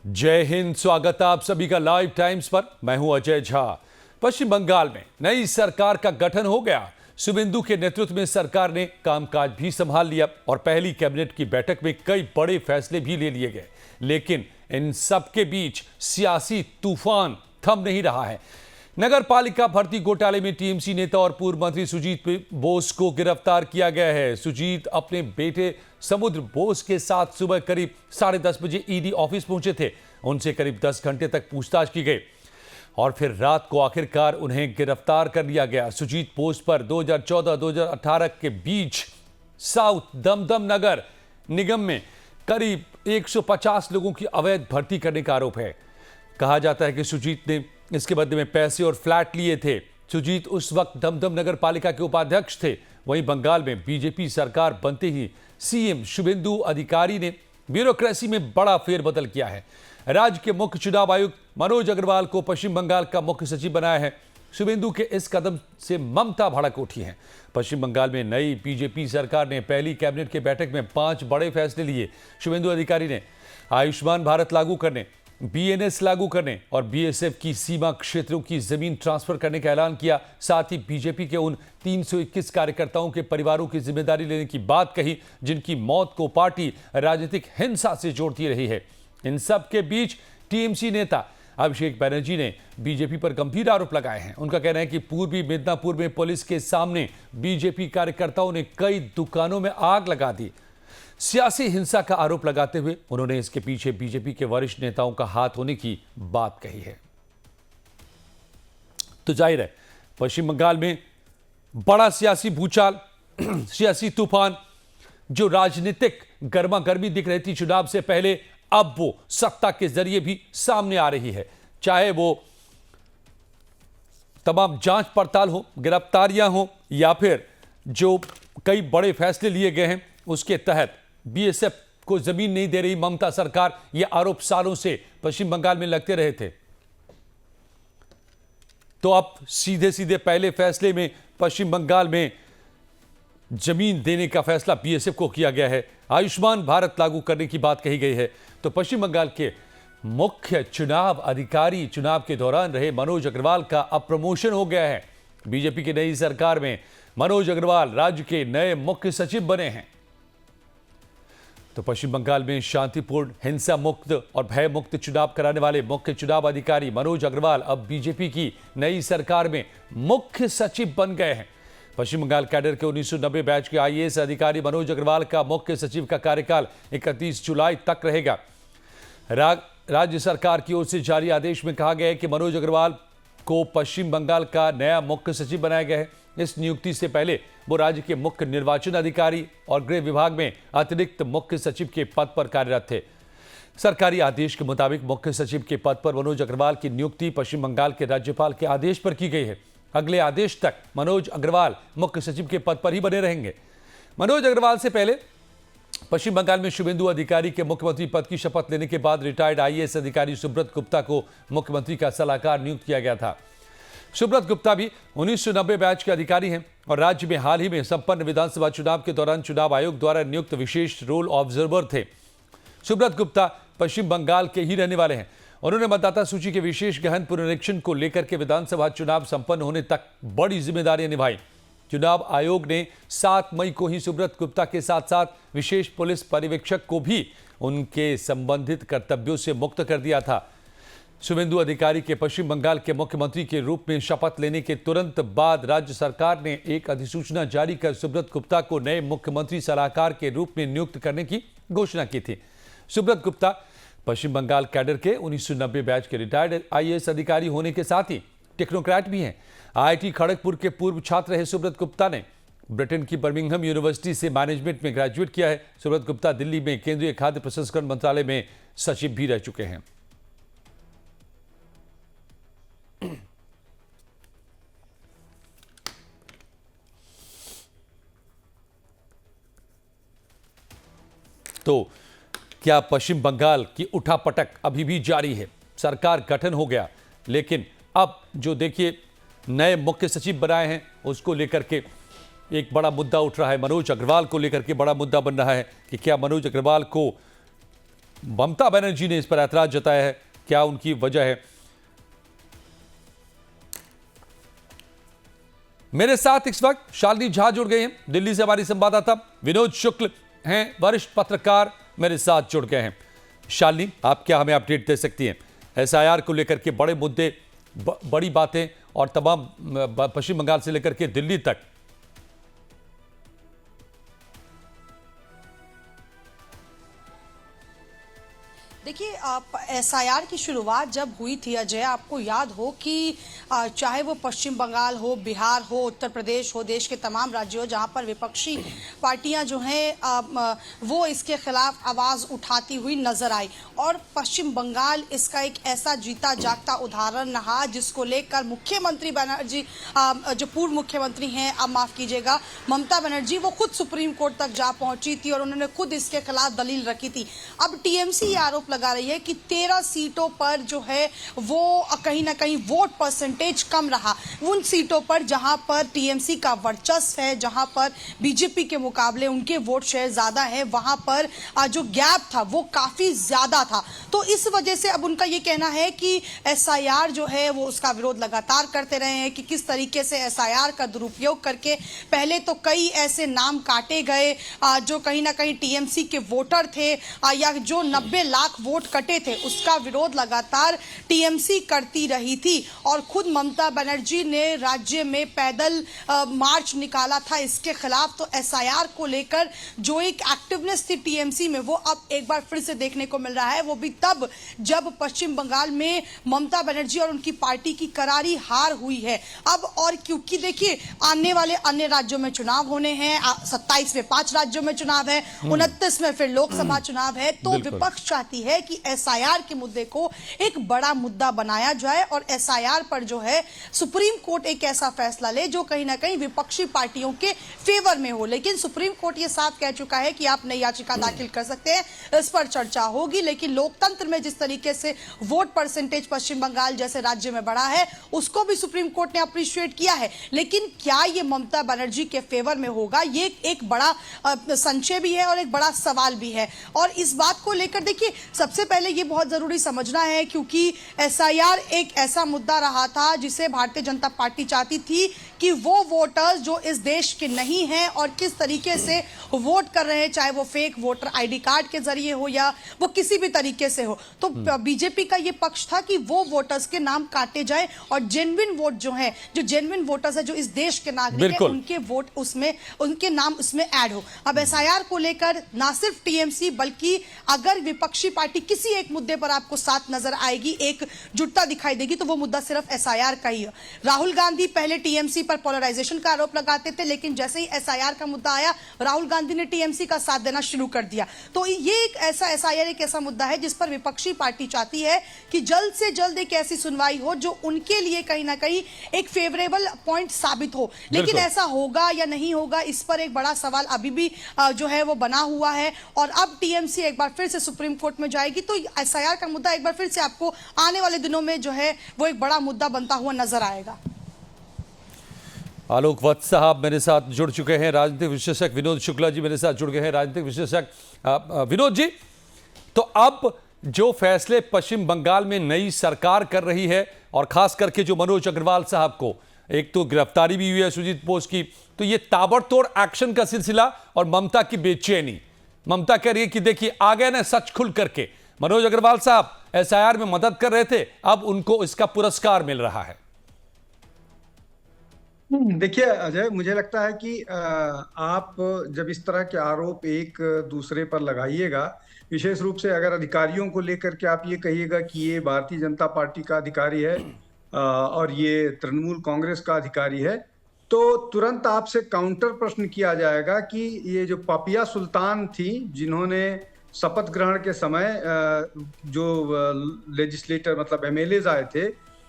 जय हिंद। स्वागत है आप सभी का लाइव टाइम्स पर। मैं हूं अजय झा। पश्चिम बंगाल में नई सरकार का गठन हो गया। शुभेंदु के नेतृत्व में सरकार ने कामकाज भी संभाल लिया और पहली कैबिनेट की बैठक में कई बड़े फैसले भी ले लिए गए। लेकिन इन सबके बीच सियासी तूफान थम नहीं रहा है। नगर पालिका भर्ती घोटाले में टीएमसी नेता और पूर्व मंत्री सुजीत बोस को गिरफ्तार किया गया है। सुजीत अपने बेटे समुद्र बोस के साथ सुबह करीब 10:30 बजे ईडी ऑफिस पहुंचे थे। उनसे करीब 10 घंटे तक पूछताछ की गई और फिर रात को आखिरकार उन्हें गिरफ्तार कर लिया गया। सुजीत बोस पर 2014-2018 के बीच साउथ दमदम नगर निगम में करीब 150 लोगों की अवैध भर्ती करने का आरोप है। कहा जाता है कि सुजीत ने इसके बदले में पैसे और फ्लैट लिए थे। सुजीत उस वक्त दमदम नगर पालिका के उपाध्यक्ष थे। वहीं बंगाल में बीजेपी सरकार बनते ही सीएम शुभेंदु अधिकारी ने ब्यूरोक्रेसी में बड़ा फेरबदल किया है। राज्य के मुख्य चुनाव आयुक्त मनोज अग्रवाल को पश्चिम बंगाल का मुख्य सचिव बनाया है। शुभेंदु के इस कदम से ममता भड़क उठी है। पश्चिम बंगाल में नई बीजेपी सरकार ने पहली कैबिनेट की बैठक में 5 बड़े फैसले लिए। शुभेंदु अधिकारी ने आयुष्मान भारत लागू करने, बीएनएस लागू करने और बीएसएफ की सीमा क्षेत्रों की जमीन ट्रांसफर करने का ऐलान किया। साथ ही बीजेपी के उन 321 कार्यकर्ताओं के परिवारों की जिम्मेदारी लेने की बात कही जिनकी मौत को पार्टी राजनीतिक हिंसा से जोड़ती रही है। इन सब के बीच टीएमसी नेता अभिषेक बनर्जी ने बीजेपी पर गंभीर आरोप लगाए हैं। उनका कहना है कि पूर्वी मिदनापुर में पुलिस के सामने बीजेपी कार्यकर्ताओं ने कई दुकानों में आग लगा दी। सियासी हिंसा का आरोप लगाते हुए उन्होंने इसके पीछे बीजेपी के वरिष्ठ नेताओं का हाथ होने की बात कही है। तो जाहिर है पश्चिम बंगाल में बड़ा सियासी भूचाल, सियासी तूफान, जो राजनीतिक गर्मा गर्मी दिख रही थी चुनाव से पहले, अब वो सत्ता के जरिए भी सामने आ रही है। चाहे वो तमाम जांच पड़ताल हो, गिरफ्तारियां हो या फिर जो कई बड़े फैसले लिए गए हैं उसके तहत बीएसएफ को जमीन नहीं दे रही ममता सरकार, ये आरोप सालों से पश्चिम बंगाल में लगते रहे थे। तो अब सीधे सीधे पहले फैसले में पश्चिम बंगाल में जमीन देने का फैसला बीएसएफ को किया गया है। आयुष्मान भारत लागू करने की बात कही गई है। तो पश्चिम बंगाल के मुख्य चुनाव अधिकारी चुनाव के दौरान रहे मनोज अग्रवाल का अब प्रमोशन हो गया है। बीजेपी की नई सरकार में मनोज अग्रवाल राज्य के नए मुख्य सचिव बने हैं। तो पश्चिम बंगाल में शांतिपूर्ण, हिंसा मुक्त और भय मुक्त चुनाव कराने वाले मुख्य चुनाव अधिकारी मनोज अग्रवाल अब बीजेपी की नई सरकार में मुख्य सचिव बन गए हैं। पश्चिम बंगाल कैडर के 1990 बैच के आईएएस अधिकारी मनोज अग्रवाल का मुख्य सचिव का कार्यकाल 31 जुलाई तक रहेगा। राज्य सरकार की ओर से जारी आदेश में कहा गया है कि मनोज अग्रवाल को पश्चिम बंगाल का नया मुख्य सचिव बनाया गया है। इस नियुक्ति से पहले वो राज्य के मुख्य निर्वाचन अधिकारी और गृह विभाग में अतिरिक्त मुख्य सचिव के पद पर कार्यरत थे। सरकारी आदेश के मुताबिक मुख्य सचिव के पद पर मनोज अग्रवाल की नियुक्ति पश्चिम बंगाल के राज्यपाल के आदेश पर की गई है। अगले आदेश तक मनोज अग्रवाल मुख्य सचिव के पद पर ही बने रहेंगे। मनोज अग्रवाल से पहले पश्चिम बंगाल में शुभेंदु अधिकारी के मुख्यमंत्री पद की शपथ लेने के बाद रिटायर्ड आईएएस अधिकारी सुब्रत गुप्ता को मुख्यमंत्री का सलाहकार नियुक्त किया गया था। सुब्रत गुप्ता भी 1990 बैच के अधिकारी हैं और राज्य में हाल ही में संपन्न विधानसभा चुनाव के दौरान चुनाव आयोग द्वारा नियुक्त विशेष रोल ऑब्जर्वर थे। सुब्रत गुप्ता पश्चिम बंगाल के ही रहने वाले हैं। उन्होंने मतदाता सूची के विशेष गहन पुनरीक्षण को लेकर के विधानसभा चुनाव संपन्न होने तक बड़ी जिम्मेदारियां निभाई। चुनाव आयोग ने 7 मई को ही सुब्रत गुप्ता के साथ साथ विशेष पुलिस पर्यवेक्षक को भी उनके संबंधित कर्तव्यों से मुक्त कर दिया था। शुभेंदु अधिकारी के पश्चिम बंगाल के मुख्यमंत्री के रूप में शपथ लेने के तुरंत बाद राज्य सरकार ने एक अधिसूचना जारी कर सुब्रत गुप्ता को नए मुख्यमंत्री सलाहकार के रूप में नियुक्त करने की घोषणा की थी। सुब्रत गुप्ता पश्चिम बंगाल कैडर के 1990 बैच के रिटायर्ड आईएएस अधिकारी होने के साथ ही टेक्नोक्रेट भी हैं। आईआईटी खड़गपुर के पूर्व छात्र रहे सुब्रत गुप्ता ने ब्रिटेन की बर्मिंघम यूनिवर्सिटी से मैनेजमेंट में ग्रेजुएट किया है। सुब्रत गुप्ता दिल्ली में केंद्रीय खाद्य प्रसंस्करण मंत्रालय में सचिव भी रह चुके हैं। तो क्या पश्चिम बंगाल की उठापटक अभी भी जारी है? सरकार गठन हो गया, लेकिन अब जो देखिए नए मुख्य सचिव बनाए हैं उसको लेकर के एक बड़ा मुद्दा उठ रहा है। मनोज अग्रवाल को लेकर के बड़ा मुद्दा बन रहा है कि क्या मनोज अग्रवाल को ममता बनर्जी ने इस पर ऐतराज जताया है, क्या उनकी वजह है? मेरे साथ इस वक्त शालिनी झा जुड़ गए हैं, दिल्ली से हमारी संवाददाता विनोद शुक्ल हैं, वरिष्ठ पत्रकार मेरे साथ जुड़ गए हैं। शालिनी, आप क्या हमें अपडेट दे सकती हैं एसआईआर को लेकर के? बड़े मुद्दे, बड़ी बातें और तमाम पश्चिम बंगाल से लेकर के दिल्ली तक। देखिए, एसआईआर की शुरुआत जब हुई थी अजय, आपको याद हो कि चाहे वो पश्चिम बंगाल हो, बिहार हो, उत्तर प्रदेश हो, देश के तमाम राज्यों जहां पर विपक्षी पार्टियां जो हैं वो इसके खिलाफ आवाज़ उठाती हुई नजर आई। और पश्चिम बंगाल इसका एक ऐसा जीता जागता उदाहरण रहा जिसको लेकर मुख्यमंत्री बनर्जी, जो पूर्व मुख्यमंत्री हैं, अब माफ़ कीजिएगा, ममता बनर्जी, वो खुद सुप्रीम कोर्ट तक जा पहुंची थी और उन्होंने खुद इसके खिलाफ दलील रखी थी। अब टीएमसी ये आरोप लगा रही है कि 13 सीटों पर जो है वो कहीं ना कहीं वोट परसेंटेज कम रहा, उन सीटों पर जहां पर टीएमसी का वर्चस्व है, जहां पर बीजेपी के मुकाबले उनके वोट शेयर ज्यादा है, वहां पर जो गैप था वो काफी ज्यादा था। तो इस वजह से अब उनका ये कहना है कि एसआईआर जो है वो उसका विरोध लगातार करते रहे हैं कि किस तरीके से एसआईआर का दुरुपयोग करके पहले तो कई ऐसे नाम काटे गए जो कहीं ना कहीं टीएमसी के वोटर थे या जो 90 लाख वोट कटे थे, उसका विरोध लगातार टीएमसी करती रही थी। और खुद ममता बनर्जी ने राज्य में पैदल मार्च निकाला था इसके खिलाफ। तो एसआईआर को लेकर जो एक एक्टिवनेस थी टीएमसी में, वो अब एक बार फिर से देखने को मिल रहा है। वो भी तब जब पश्चिम बंगाल में ममता बनर्जी और उनकी पार्टी की करारी हार हुई है। अब और क्योंकि देखिए, आने वाले अन्य राज्यों में चुनाव होने हैं, 27 में 5 राज्यों में चुनाव है, 29 में फिर लोकसभा चुनाव है। तो विपक्ष चाहती है कि एसआईआर के मुद्दे को एक बड़ा मुद्दा बनाया जाए और एसआईआर पर जो है सुप्रीम कोर्ट एक ऐसा फैसला ले जो कहीं ना कहीं विपक्षी पार्टियों के फेवर में हो। लेकिन सुप्रीम कोर्ट ये साफ कह चुका है कि आप नई याचिका दाखिल कर सकते हैं, इस पर चर्चा होगी। लेकिन लोकतंत्र में जिस तरीके से वोट परसेंटेज पश्चिम बंगाल जैसे राज्य में बढ़ा है, उसको भी सुप्रीम कोर्ट ने अप्रिशिएट किया है। लेकिन क्या ये ममता बनर्जी के फेवर में होगा, ये एक बड़ा संशय भी है और एक बड़ा सवाल भी है। और इस बात को लेकर देखिए, सबसे पहले ये बहुत जरूरी समझना है क्योंकि एसआईआर एक ऐसा मुद्दा रहा था जिसे भारतीय जनता पार्टी चाहती थी कि वो वोटर्स जो इस देश के नहीं हैं और किस तरीके से वोट कर रहे हैं, चाहे वो फेक वोटर आईडी कार्ड के जरिए हो या वो किसी भी तरीके से हो, तो बीजेपी का ये पक्ष था कि वो वोटर्स के नाम काटे जाए और जेन्युइन वोट जो है, जो जेन्युइन वोटर्स है, जो इस देश के नागरिक हैं, उनके वोट उसमें, उनके नाम उसमें ऐड हो। अब एसआईआर को लेकर ना सिर्फ टीएमसी बल्कि अगर विपक्षी पार्टी किसी एक मुद्दे पर आपको साथ नजर आएगी, एक जुटता दिखाई देगी, तो वो मुद्दा सिर्फ एसआईआर का ही है। राहुल गांधी पहले टीएमसी पर पोलराइजेशन का आरोप लगाते थे, लेकिन जैसे ही एसआईआर का मुद्दा आया, राहुल गांधी ने टीएमसी का साथ देना शुरू कर दिया। तो ये एक ऐसा एसआईआर एक ऐसा मुद्दा है जिस पर विपक्षी पार्टी चाहती है कि जल्द से जल्द एक ऐसी सुनवाई हो जो उनके लिए कहीं ना कहीं एक फेवरेबल पॉइंट साबित हो। लेकिन ऐसा होगा या नहीं होगा, इस पर एक बड़ा सवाल अभी भी जो है वो बना हुआ है। और अब टीएमसी एक बार फिर से सुप्रीम कोर्ट में जाएगी तो एसआईआर का मुद्दा एक बार फिर से आपको आने वाले दिनों में जो है वो एक बड़ा मुद्दा बनता हुआ नजर आएगा। आलोक वत्स साहब मेरे साथ जुड़ चुके हैं, राजनीतिक विश्लेषक विनोद शुक्ला जी मेरे साथ जुड़ गए हैं, राजनीतिक विश्लेषक विनोद जी। तो अब जो फैसले पश्चिम बंगाल में नई सरकार कर रही है और खास करके जो मनोज अग्रवाल साहब को एक तो गिरफ्तारी भी हुई है सुजीत बोस की, तो ये ताबड़तोड़ एक्शन का सिलसिला और ममता की बेचैनी। ममता कह रही है कि देखिए आ गए ना सच खुल करके, मनोज अग्रवाल साहब एसआईआर में मदद कर रहे थे, अब उनको इसका पुरस्कार मिल रहा है। देखिए अजय, मुझे लगता है कि आप जब इस तरह के आरोप एक दूसरे पर लगाइएगा, विशेष रूप से अगर अधिकारियों को लेकर के आप ये कहिएगा कि ये भारतीय जनता पार्टी का अधिकारी है और ये तृणमूल कांग्रेस का अधिकारी है, तो तुरंत आपसे काउंटर प्रश्न किया जाएगा कि ये जो पापिया सुल्तान थी जिन्होंने शपथ ग्रहण के समय जो लेजिस्लेटर मतलब एमएलएज आए थे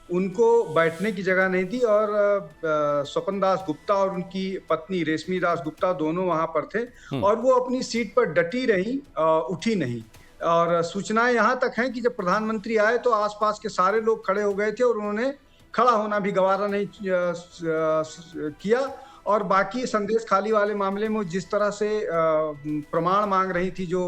उनको बैठने की जगह नहीं दी और स्वपन दास गुप्ता और उनकी पत्नी रेशमी दास गुप्ता दोनों वहां पर थे और वो अपनी सीट पर डटी रही, उठी नहीं। और सूचनाएं यहां तक हैं कि जब प्रधानमंत्री आए तो आसपास के सारे लोग खड़े हो गए थे और उन्होंने खड़ा होना भी गवारा नहीं किया। और बाकी संदेश खाली वाले मामले में जिस तरह से प्रमाण मांग रही थी जो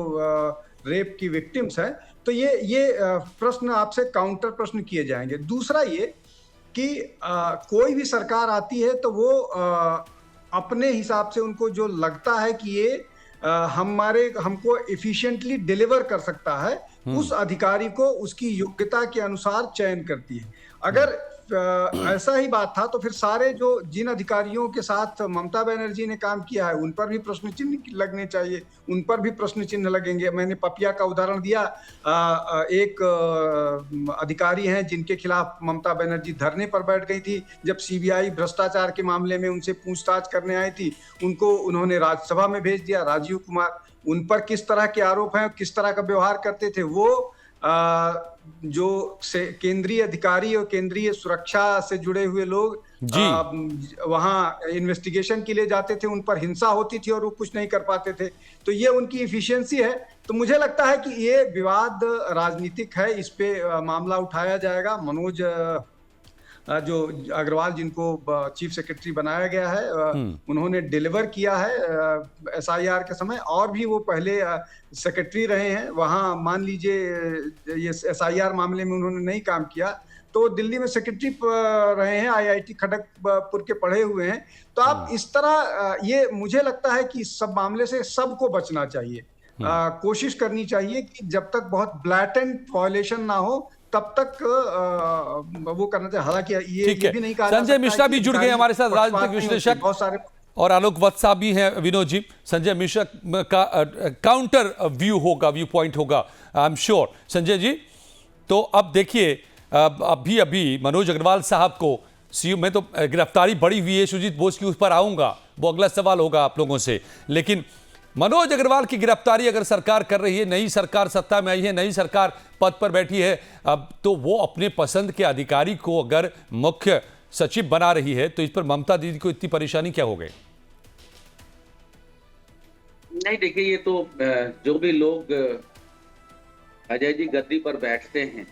रेप की विक्टिम्स हैं, तो ये प्रश्न आपसे काउंटर प्रश्न किए जाएंगे। दूसरा ये कि कोई भी सरकार आती है तो वो अपने हिसाब से उनको जो लगता है कि ये हमको एफिशिएंटली डिलीवर कर सकता है, उस अधिकारी को उसकी योग्यता के अनुसार चयन करती है। अगर ऐसा ही बात था तो फिर सारे जिन अधिकारियों के साथ ममता बनर्जी ने काम किया है उन पर भी प्रश्न चिन्ह लगने चाहिए, उन पर भी प्रश्न चिन्ह लगेंगे। मैंने पपिया का उदाहरण दिया, एक अधिकारी हैं जिनके खिलाफ ममता बनर्जी धरने पर बैठ गई थी जब सीबीआई भ्रष्टाचार के मामले में उनसे पूछताछ करने आई थी, उनको उन्होंने राज्यसभा में भेज दिया, राजीव कुमार। उन पर किस तरह के आरोप हैं, किस तरह का व्यवहार करते थे वो, जो केंद्रीय अधिकारी और केंद्रीय सुरक्षा से जुड़े हुए लोग वहां इन्वेस्टिगेशन के लिए जाते थे, उन पर हिंसा होती थी और वो कुछ नहीं कर पाते थे। तो ये उनकी इफिशियंसी है। तो मुझे लगता है कि ये विवाद राजनीतिक है, इस पे मामला उठाया जाएगा। मनोज जो अग्रवाल जिनको चीफ सेक्रेटरी बनाया गया है, उन्होंने डिलीवर किया है एसआईआर के समय, और भी वो पहले सेक्रेटरी रहे हैं। वहाँ मान लीजिए ये एसआईआर मामले में उन्होंने नहीं काम किया, तो दिल्ली में सेक्रेटरी रहे हैं, आईआईटी खड़गपुर के पढ़े हुए हैं। तो आप इस तरह, ये मुझे लगता है कि इस सब मामले से सबको बचना चाहिए। कोशिश करनी चाहिए कि जब तक बहुत ब्लैटेंट वायलेशन ना हो तब तक वो करना चाहिए। हालांकि ये भी नहीं कहा जा सकता। संजय मिश्रा भी जुड़ गए हमारे साथ, राजनीतिक विश्लेषक बहुत सारे, और आलोक वत्स साहब भी हैं। विनोद जी, संजय मिश्रा का काउंटर व्यू होगा, व्यू पॉइंट होगा, I am sure. Sanjay ji, तो अब देखिए, अभी मनोज अग्रवाल साहब को सीयू में तो गिरफ्तारी बढ़ी हुई है, सुजीत बोस की उस पर आऊंगा, वो अगला सवाल होगा आप लोगों से। लेकिन मनोज अग्रवाल की गिरफ्तारी अगर सरकार कर रही है, नई सरकार सत्ता में आई है, नई सरकार पद पर बैठी है, अब तो वो अपने पसंद के अधिकारी को अगर मुख्य सचिव बना रही है, तो इस पर ममता दीदी को इतनी परेशानी क्या हो गई? नहीं, देखिए, ये तो जो भी लोग अजय जी गद्दी पर बैठते हैं,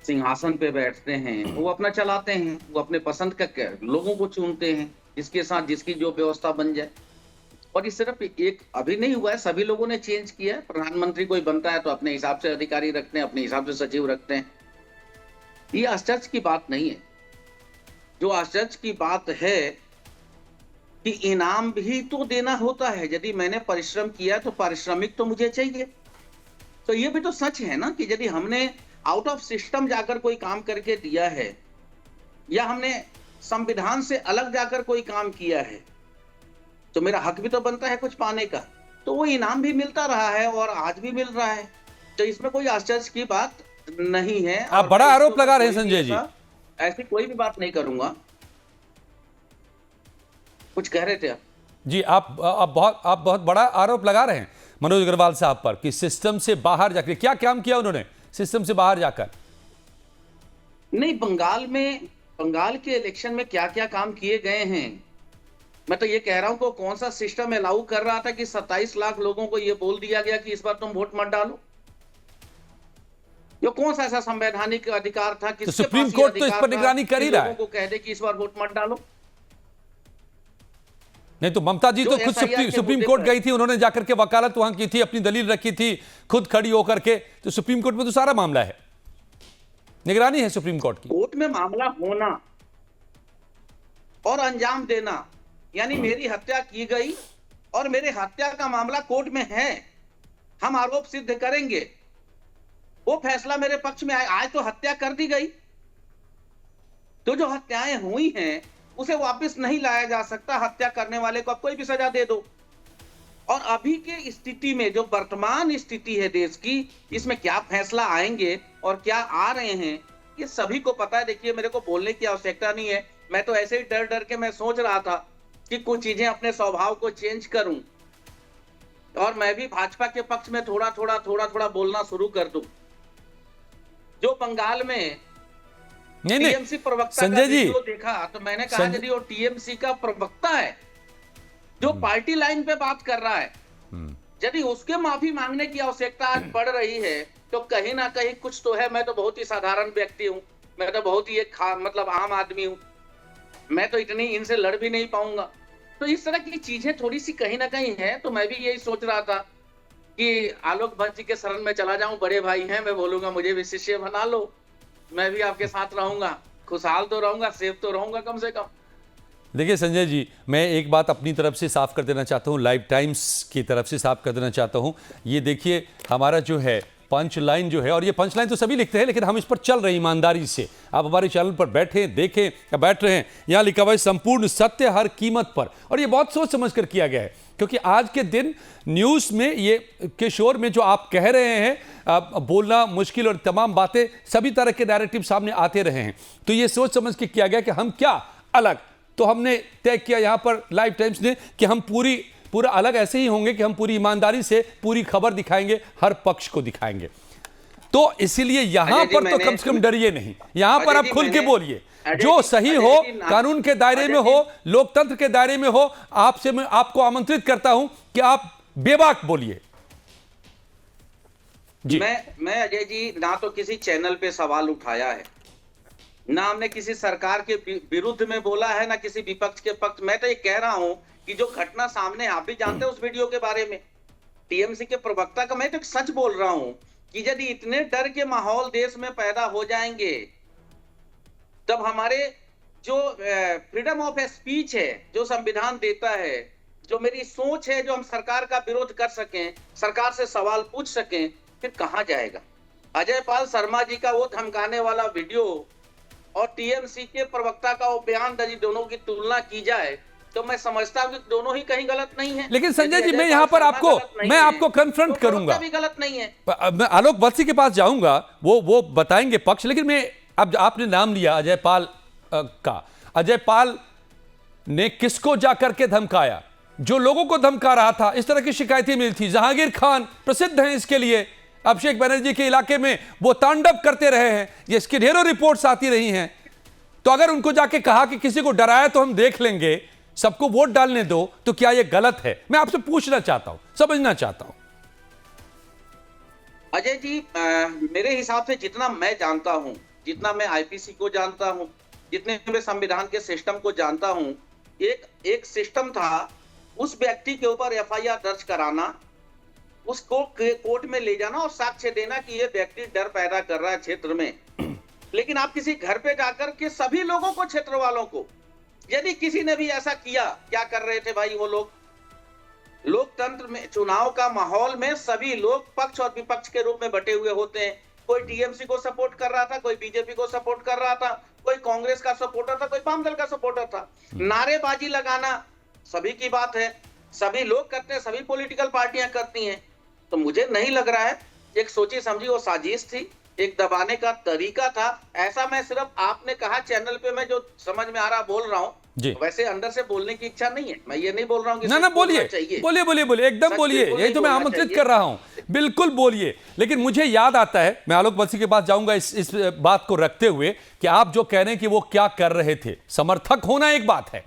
सिंहासन पे बैठते हैं, वो अपना चलाते हैं, वो अपने पसंद का लोगों को चुनते हैं, जिसके साथ जिसकी जो व्यवस्था बन जाए। और ये सिर्फ एक अभी नहीं हुआ है, सभी लोगों ने चेंज किया है। प्रधानमंत्री कोई बनता है तो अपने हिसाब से अधिकारी रखते हैं, अपने हिसाब से सचिव रखते हैं। ये आश्चर्य की बात नहीं है। जो आश्चर्य की बात है कि इनाम भी तो देना होता है। यदि मैंने परिश्रम किया तो पारिश्रमिक तो मुझे चाहिए। तो ये भी तो सच है ना कि यदि हमने आउट ऑफ सिस्टम जाकर कोई काम करके दिया है, या हमने संविधान से अलग जाकर कोई काम किया है, तो मेरा हक भी तो बनता है कुछ पाने का। तो वो इनाम भी मिलता रहा है और आज भी मिल रहा है, तो इसमें कोई आश्चर्य की बात नहीं है। आप बड़ा आरोप लगा रहे हैं संजय जी। ऐसी कोई भी बात नहीं करूंगा। कुछ कह रहे थे आप जी? आप बहुत बड़ा आरोप लगा रहे हैं मनोज अग्रवाल साहब पर कि सिस्टम से बाहर जाकर क्या काम किया उन्होंने, सिस्टम से बाहर जाकर? नहीं, बंगाल के इलेक्शन में क्या क्या काम किए गए हैं, मैं तो ये कह रहा हूं कि कौन सा सिस्टम अलाउ कर रहा था कि 27 लाख लोगों को ये बोल दिया गया कि इस बार तुम वोट मत डालो। ये कौन सा ऐसा संवैधानिक अधिकार था कि तो सुप्रीम कोर्ट तो इस पर निगरानी कर ही रहा है। लोगों को कह दे कि इस बार वोट मत डालो। नहीं तो ममता जी तो खुद सुप्रीम कोर्ट गई थी, उन्होंने जाकर के वकालत वहां की थी, अपनी दलील रखी थी खुद खड़ी होकर के। तो सुप्रीम कोर्ट में तो सारा मामला है, निगरानी है सुप्रीम कोर्ट की। कोर्ट में मामला होना और अंजाम देना, यानी मेरी हत्या की गई और मेरे हत्या का मामला कोर्ट में है, हम आरोप सिद्ध करेंगे, वो फैसला मेरे पक्ष में आए। आज तो हत्या कर दी गई, तो जो हत्याएं हुई हैं उसे वापस नहीं लाया जा सकता। हत्या करने वाले को अब कोई भी सजा दे दो। और अभी के स्थिति में, जो वर्तमान स्थिति है देश की, इसमें क्या फैसला आएंगे और क्या आ रहे हैं, ये सभी को पता है। देखिए, मेरे को बोलने की आवश्यकता नहीं है, मैं तो ऐसे ही डर डर के मैं सोच रहा था कि कुछ चीजें अपने स्वभाव को चेंज करूं और मैं भी भाजपा के पक्ष में थोड़ा थोड़ा बोलना शुरू कर दूं। जो बंगाल में टीएमसी प्रवक्ता का वीडियो देखा तो मैंने कहा यदि वो टीएमसी का प्रवक्ता है जो पार्टी लाइन पे बात कर रहा है, यदि उसके माफी मांगने की आवश्यकता आज पड़ रही है, तो कहीं ना कहीं कुछ तो है। मैं तो बहुत ही साधारण व्यक्ति हूं, मैं तो बहुत ही एक मतलब आम आदमी हूं, मैं तो इतनी इनसे लड़ भी नहीं पाऊंगा। तो इस तरह की चीजें थोड़ी सी कहीं ना कहीं है। तो मैं भी यही सोच रहा था कि आलोक भट्ट जी के शरण में चला जाऊं, बड़े भाई हैं, मैं बोलूंगा मुझे भी शिष्य बना लो, मैं भी आपके साथ रहूंगा, खुशहाल तो रहूंगा, सेफ तो रहूंगा कम से कम। देखिए संजय जी, मैं एक बात अपनी तरफ से साफ कर देना चाहता हूं, लाइव टाइम्स की तरफ से साफ कर देना चाहता हूं। ये देखिए हमारा जो है पंच लाइन जो है, और ये पंच लाइन तो सभी लिखते हैं, लेकिन हम इस पर चल रहे हैं ईमानदारी से। आप हमारे चैनल पर बैठें, देखें या बैठ रहे हैं, यहाँ लिखा हुआ है संपूर्ण सत्य हर कीमत पर, और ये बहुत सोच समझ कर किया गया है, क्योंकि आज के दिन न्यूज़ में ये के शोर में जो आप कह रहे हैं बोलना मुश्किल और तमाम बातें, सभी तरह के नैरेटिव सामने आते रहे हैं, तो ये सोच समझ के किया गया कि हम क्या अलग, तो हमने तय किया यहाँ पर लाइव टाइम्स ने कि हम पूरा अलग ऐसे ही होंगे कि हम पूरी ईमानदारी से पूरी खबर दिखाएंगे, हर पक्ष को दिखाएंगे। तो इसीलिए यहां पर तो कम से कम डरिए नहीं, यहां पर आप खुल के बोलिए, जो सही हो, कानून के दायरे में हो, लोकतंत्र के दायरे में हो। आपसे मैं आपको आमंत्रित करता हूं कि आप बेबाक बोलिए जी। मैं अजय जी ना तो किसी चैनल पे सवाल उठाया है, ना हमने किसी सरकार के विरुद्ध में बोला है, ना किसी विपक्ष के पक्ष। मैं तो ये कह रहा हूं कि जो घटना सामने, आप भी जानते हैं उस वीडियो के बारे में, टीएमसी के प्रवक्ता का, मैं तो सच बोल रहा हूं कि यदि इतने डर के माहौल देश में पैदा हो जाएंगे, तब हमारे जो फ्रीडम ऑफ स्पीच है, जो संविधान देता है, जो मेरी सोच है, जो हम सरकार का विरोध कर सकें, सरकार से सवाल पूछ सकें, फिर कहां जाएगा। अजय पाल शर्मा जी का वो धमकाने वाला वीडियो और टीएमसी के प्रवक्ता का वो बयान, यदि दोनों की तुलना की जाए तो मैं समझता हूं कि दोनों ही कहीं गलत नहीं है। लेकिन संजय जी, मैं यहां पर आपको कन्फ्रंट करूंगा, भी गलत नहीं है। मैं आलोक बत्सी के पास जाऊंगा, वो बताएंगे पक्ष, लेकिन मैं अब आपने नाम लिया अजय पाल का, अजय पाल ने किसको जाकर के धमकाया? जो लोगों को धमका रहा था, इस तरह की शिकायतें मिली थी। जहांगीर खान प्रसिद्ध हैं इसके लिए, अभिषेक बनर्जी के इलाके में वो तांडव करते रहे हैं, ये इसकी ढेरों रिपोर्ट्स आती रही हैं। तो अगर उनको जाके कहा कि किसी को डराया तो हम देख लेंगे, सबको वोट डालने दो, तो क्या यह गलत है? मैं आपसे पूछना चाहता हूं, समझना चाहता हूं। अजय जी, मेरे हिसाब से जितना मैं जानता हूं, जितना मैं आईपीसी को जानता हूं, जितने मैं संविधान के सिस्टम को जानता हूं, एक सिस्टम था, उस व्यक्ति के ऊपर एफआईआर दर्ज कराना, उसको कोर्ट में ले जाना और साक्ष्य देना कि ये व्यक्ति डर पैदा कर रहा है क्षेत्र में। लेकिन आप किसी घर पे जाकर के सभी लोगों को, क्षेत्र वालों को, यदि किसी ने भी ऐसा किया, क्या कर रहे थे भाई वो लोग? लोकतंत्र में, चुनाव का माहौल में सभी लोग पक्ष और विपक्ष के रूप में बटे हुए होते हैं। कोई टीएमसी को सपोर्ट कर रहा था, कोई बीजेपी को सपोर्ट कर रहा था, कोई कांग्रेस का सपोर्टर था, कोई वाम दल का सपोर्टर था। नारेबाजी लगाना सभी की बात है, सभी लोग करते हैं, सभी पॉलिटिकल पार्टियां करती हैं। तो मुझे नहीं लग रहा है एक सोची समझी वो साजिश थी, एक दबाने का तरीका था। ऐसा मैं सिर्फ आपने कहा चैनल पे, मैं जो समझ में आ रहा बोल रहा हूँ, वैसे अंदर से बोलने की इच्छा नहीं है। मैं ये नहीं बोल रहा हूँ कि ना बोलिए, बोलिए, एकदम बोलिए, यही तो मैं आमंत्रित कर रहा हूँ, बिल्कुल बोलिए। लेकिन मुझे याद आता है, मैं आलोक बत्सी के पास जाऊंगा इस बात को रखते हुए कि आप जो कह रहे हैं कि वो क्या कर रहे थे, समर्थक होना एक बात है,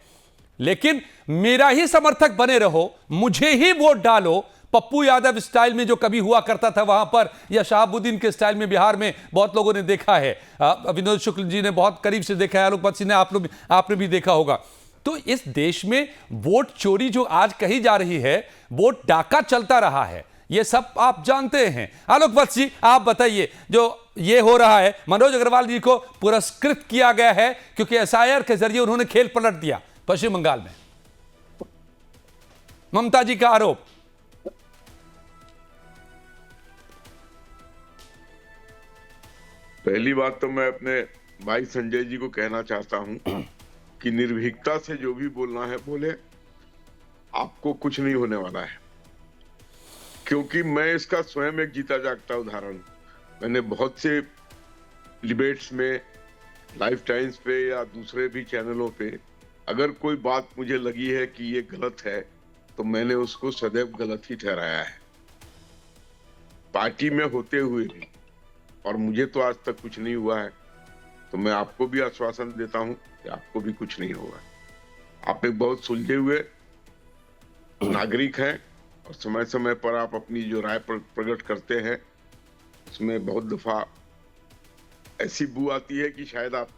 लेकिन मेरा ही समर्थक बने रहो, मुझे ही वोट डालो, पप्पू यादव स्टाइल में जो कभी हुआ करता था वहां पर, या शहाबुद्दीन के स्टाइल में बिहार में बहुत लोगों ने देखा है, विनोद शुक्ल जी ने बहुत करीब से देखा है, आलोक बत्सी ने, आपने भी देखा होगा। तो इस देश में वोट चोरी जो आज कही जा रही है, वोट डाका चलता रहा है, ये सब आप जानते हैं। आलोक बत्सी, आप बताइए, जो ये हो रहा है, मनोज अग्रवाल जी को पुरस्कृत किया गया है क्योंकि एसआईआर के जरिए उन्होंने खेल पलट दिया पश्चिम बंगाल में, ममता जी का आरोप। पहली बात तो मैं अपने भाई संजय जी को कहना चाहता हूं कि निर्भीकता से जो भी बोलना है बोले, आपको कुछ नहीं होने वाला है, क्योंकि मैं इसका स्वयं एक जीता जागता उदाहरण। मैंने बहुत से डिबेट्स में, लाइव टाइम्स पे या दूसरे भी चैनलों पे, अगर कोई बात मुझे लगी है कि ये गलत है, तो मैंने उसको सदैव गलत ही ठहराया है, पार्टी में होते हुए भी। और मुझे तो आज तक कुछ नहीं हुआ है, तो मैं आपको भी आश्वासन देता हूं कि आपको भी कुछ नहीं होगा। आप एक बहुत सुलझे हुए नागरिक हैं और समय समय पर आप अपनी जो राय प्रकट करते हैं, उसमें बहुत दफा ऐसी बू आती है कि शायद आप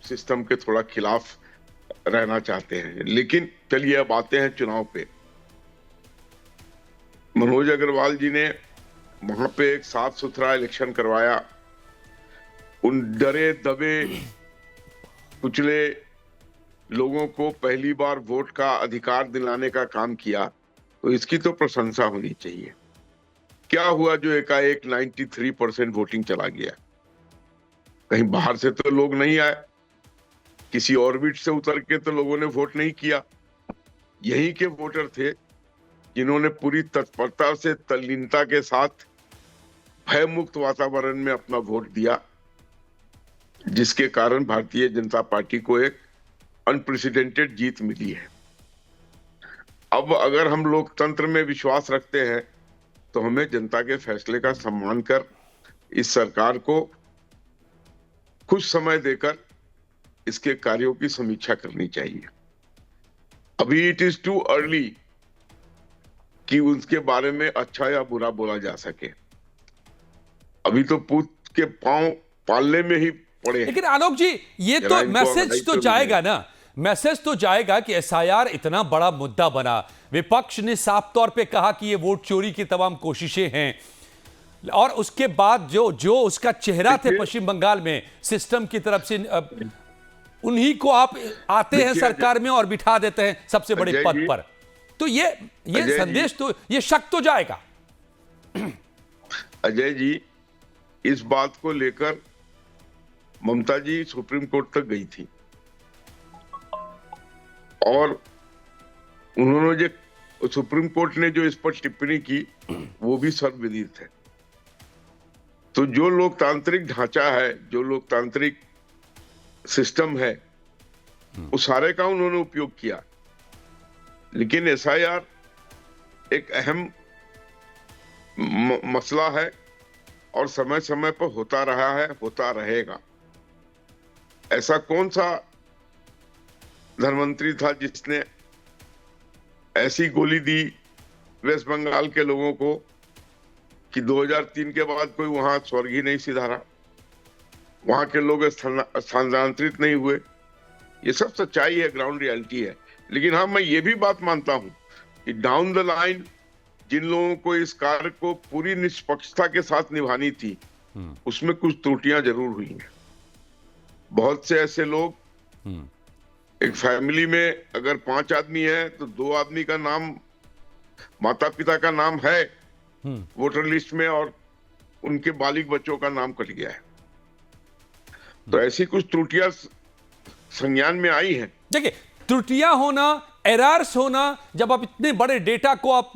सिस्टम के थोड़ा खिलाफ रहना चाहते हैं। लेकिन चलिए अब आते हैं चुनाव पे। मनोज अग्रवाल जी ने वहां पे एक साफ सुथरा इलेक्शन करवाया, उन डरे दबे कुचले लोगों को पहली बार वोट का अधिकार दिलाने का काम किया, तो इसकी तो प्रशंसा होनी चाहिए। क्या हुआ जो एकाएक 93% वोटिंग चला गया? कहीं बाहर से तो लोग नहीं आए, किसी ऑर्बिट से उतर के तो लोगों ने वोट नहीं किया। यहीं के वोटर थे जिन्होंने पूरी तत्परता से, तल्लीनता के साथ, भय मुक्त वातावरण में अपना वोट दिया, जिसके कारण भारतीय जनता पार्टी को एक अनप्रेसिडेंटेड जीत मिली है। अब अगर हम लोकतंत्र में विश्वास रखते हैं तो हमें जनता के फैसले का सम्मान कर इस सरकार को कुछ समय देकर इसके कार्यों की समीक्षा करनी चाहिए। अभी इट इज टू अर्ली कि उसके बारे में अच्छा या बुरा बोला जा सके। अभी तो पूत के पांव पालने में ही पड़े हैं। लेकिन आलोक जी, ये तो मैसेज तो जाएगा ना, मैसेज तो जाएगा कि एसआईआर इतना बड़ा मुद्दा बना, विपक्ष ने साफ तौर पे कहा कि ये वोट चोरी की तमाम कोशिशें हैं, और उसके बाद जो उसका चेहरा थे पश्चिम बंगाल में सिस्टम की तरफ से, उन्हीं को आप आते हैं सरकार में और बिठा देते हैं सबसे बड़े पद पर। तो ये संदेश तो, ये शक तो जाएगा। अजय जी, इस बात को लेकर ममता जी सुप्रीम कोर्ट तक गई थी और उन्होंने जो सुप्रीम कोर्ट ने जो इस पर टिप्पणी की वो भी सर्वविदित है। तो जो लोकतांत्रिक ढांचा है, जो लोकतांत्रिक सिस्टम है, उस सारे का उन्होंने उपयोग किया। लेकिन एसआईआर एक अहम मसला है और समय समय पर होता रहा है, होता रहेगा। ऐसा कौन सा धर्ममंत्री था जिसने ऐसी गोली दी वेस्ट बंगाल के लोगों को कि 2003 के बाद कोई वहां स्वर्ग ही नहीं सिधारा, वहां के लोग स्थानांतरित नहीं हुए। ये सब सच्चाई है, ग्राउंड रियलिटी है। लेकिन हाँ, मैं ये भी बात मानता हूं कि डाउन द लाइन जिन लोगों को इस कार्य को पूरी निष्पक्षता के साथ निभानी थी, उसमें कुछ त्रुटियां जरूर हुई हैं। बहुत से ऐसे लोग, एक फैमिली में अगर 5 आदमी है तो 2 आदमी का नाम, माता पिता का नाम है वोटर लिस्ट में और उनके बालिग बच्चों का नाम कट गया है। तो ऐसी कुछ त्रुटियां संज्ञान में आई हैं। देखिए, त्रुटियां होना, एरर्स होना, जब आप इतने बड़े डेटा को आप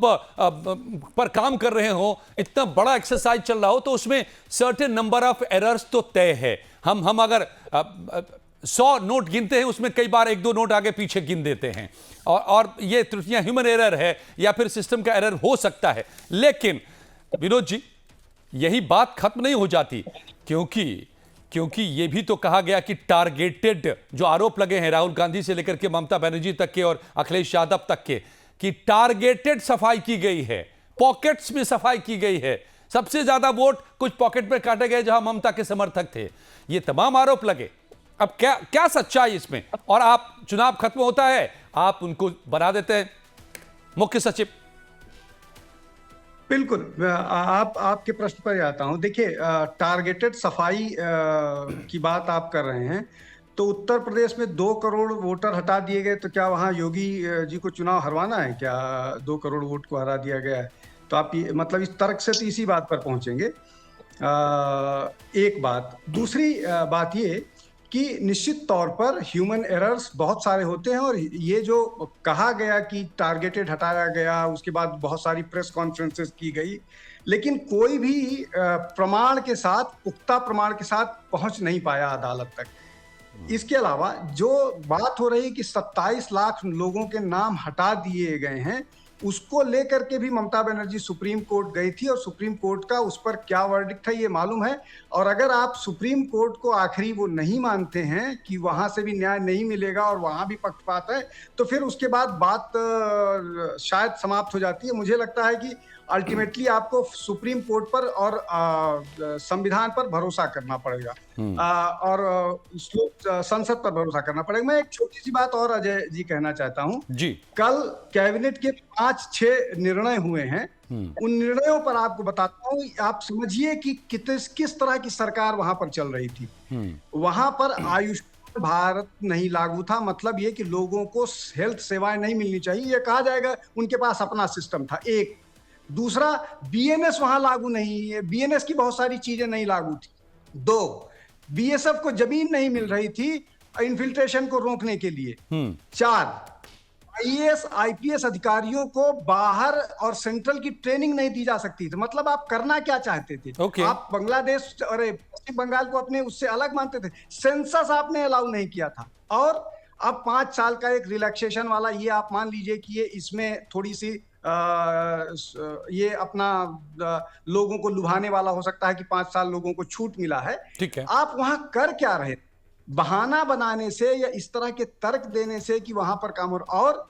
पर काम कर रहे हो, इतना बड़ा एक्सरसाइज चल रहा हो, तो उसमें सर्टेन नंबर ऑफ एरर्स तो तय है। हम अगर 100 नोट गिनते हैं, उसमें कई बार 1-2 नोट आगे पीछे गिन देते हैं, और ये त्रुटियां ह्यूमन एरर है या फिर सिस्टम का एरर हो सकता है। लेकिन विनोद जी, यही बात खत्म नहीं हो जाती, क्योंकि ये भी तो कहा गया कि टारगेटेड जो आरोप लगे हैं राहुल गांधी से लेकर के ममता बनर्जी तक के और अखिलेश यादव तक के, कि टारगेटेड सफाई की गई है, पॉकेट्स में सफाई की गई है, सबसे ज्यादा वोट कुछ पॉकेट में काटे गए जहां ममता के समर्थक थे। ये तमाम आरोप लगे। अब क्या सच्चाई इसमें? और आप, चुनाव खत्म होता है, आप उनको बना देते हैं मुख्य सचिव। बिल्कुल, आपके प्रश्न पर आता हूं। देखिए, टारगेटेड सफाई की बात आप कर रहे हैं, तो उत्तर प्रदेश में 2 करोड़ वोटर हटा दिए गए, तो क्या वहां योगी जी को चुनाव हरवाना है क्या? 2 करोड़ वोट को हरा दिया गया है, तो आप मतलब इस तर्क से तो इसी बात पर पहुंचेंगे। एक बात। दूसरी बात ये कि निश्चित तौर पर ह्यूमन एरर्स बहुत सारे होते हैं, और ये जो कहा गया कि टारगेटेड हटाया गया, उसके बाद बहुत सारी प्रेस कॉन्फ्रेंसेस की गई, लेकिन कोई भी प्रमाण के साथ, पुख्ता प्रमाण के साथ पहुंच नहीं पाया अदालत तक। इसके अलावा जो बात हो रही है कि 27 लाख लोगों के नाम हटा दिए गए हैं, उसको लेकर के भी ममता बनर्जी सुप्रीम कोर्ट गई थी, और सुप्रीम कोर्ट का उस पर क्या वर्डिक्ट है ये मालूम है। और अगर आप सुप्रीम कोर्ट को आखिरी वो नहीं मानते हैं कि वहां से भी न्याय नहीं मिलेगा और वहां भी पक्षपात है, तो फिर उसके बाद बात शायद समाप्त हो जाती है। मुझे लगता है कि अल्टीमेटली आपको सुप्रीम कोर्ट पर और संविधान पर भरोसा करना पड़ेगा, और संसद पर भरोसा करना पड़ेगा। मैं एक छोटी सी बात और अजय जी कहना चाहता हूं जी। कल कैबिनेट के 5-6 निर्णय हुए हैं, उन निर्णयों पर आपको बताता हूं, आप समझिए कि किस तरह की सरकार वहां पर चल रही थी। वहां पर आयुष्मान भारत नहीं लागू था, मतलब ये कि लोगों को हेल्थ सेवाएं नहीं मिलनी चाहिए, ये कहा जाएगा उनके पास अपना सिस्टम था। एक दूसरा, बीएनएस वहां लागू नहीं है, बीएनएस की बहुत सारी चीजें नहीं लागू थी। 2, बीएसएफ को जमीन नहीं मिल रही थी इन्फिल्ट्रेशन को रोकने के लिए। 4, आईएएस आईपीएस अधिकारियों को बाहर और सेंट्रल की ट्रेनिंग नहीं दी जा सकती थी। मतलब आप करना क्या चाहते थे? आप बांग्लादेश और पश्चिम बंगाल को अपने उससे अलग मानते थे। सेंसस आपने अलाउ नहीं किया था, और अब 5 साल का एक रिलैक्सेशन वाला, ये आप मान लीजिए कि ये इसमें थोड़ी सी ये अपना लोगों को लुभाने वाला हो सकता है कि 5 साल लोगों को छूट मिला है। ठीक है। आप वहां कर क्या रहे? बहाना बनाने से या इस तरह के तर्क देने से कि वहां पर काम हो रहा, और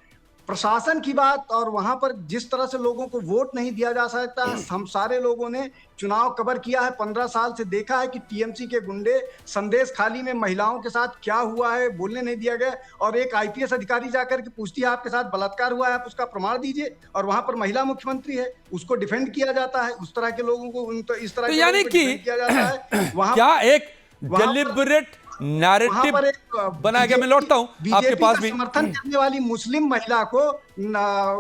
प्रशासन की बात, और वहां पर जिस तरह से लोगों को वोट नहीं दिया जा सकता। हम सारे लोगों ने चुनाव कवर किया है, 15 साल से देखा है कि टीएमसी के गुंडे संदेश खाली में महिलाओं के साथ क्या हुआ है बोलने नहीं दिया गया, और एक आईपीएस अधिकारी जाकर के पूछती है आपके साथ बलात्कार हुआ है, आप उसका प्रमाण दीजिए, और वहां पर महिला मुख्यमंत्री है, उसको डिफेंड किया जाता है। उस तरह के लोगों को इस तरह यानी कि किया जाता है। वहां क्या एक डिलिबरेट नैरेटिव बनाया गया। मैं लौटता हूं आपके पास भी। समर्थन करने वाली मुस्लिम महिला को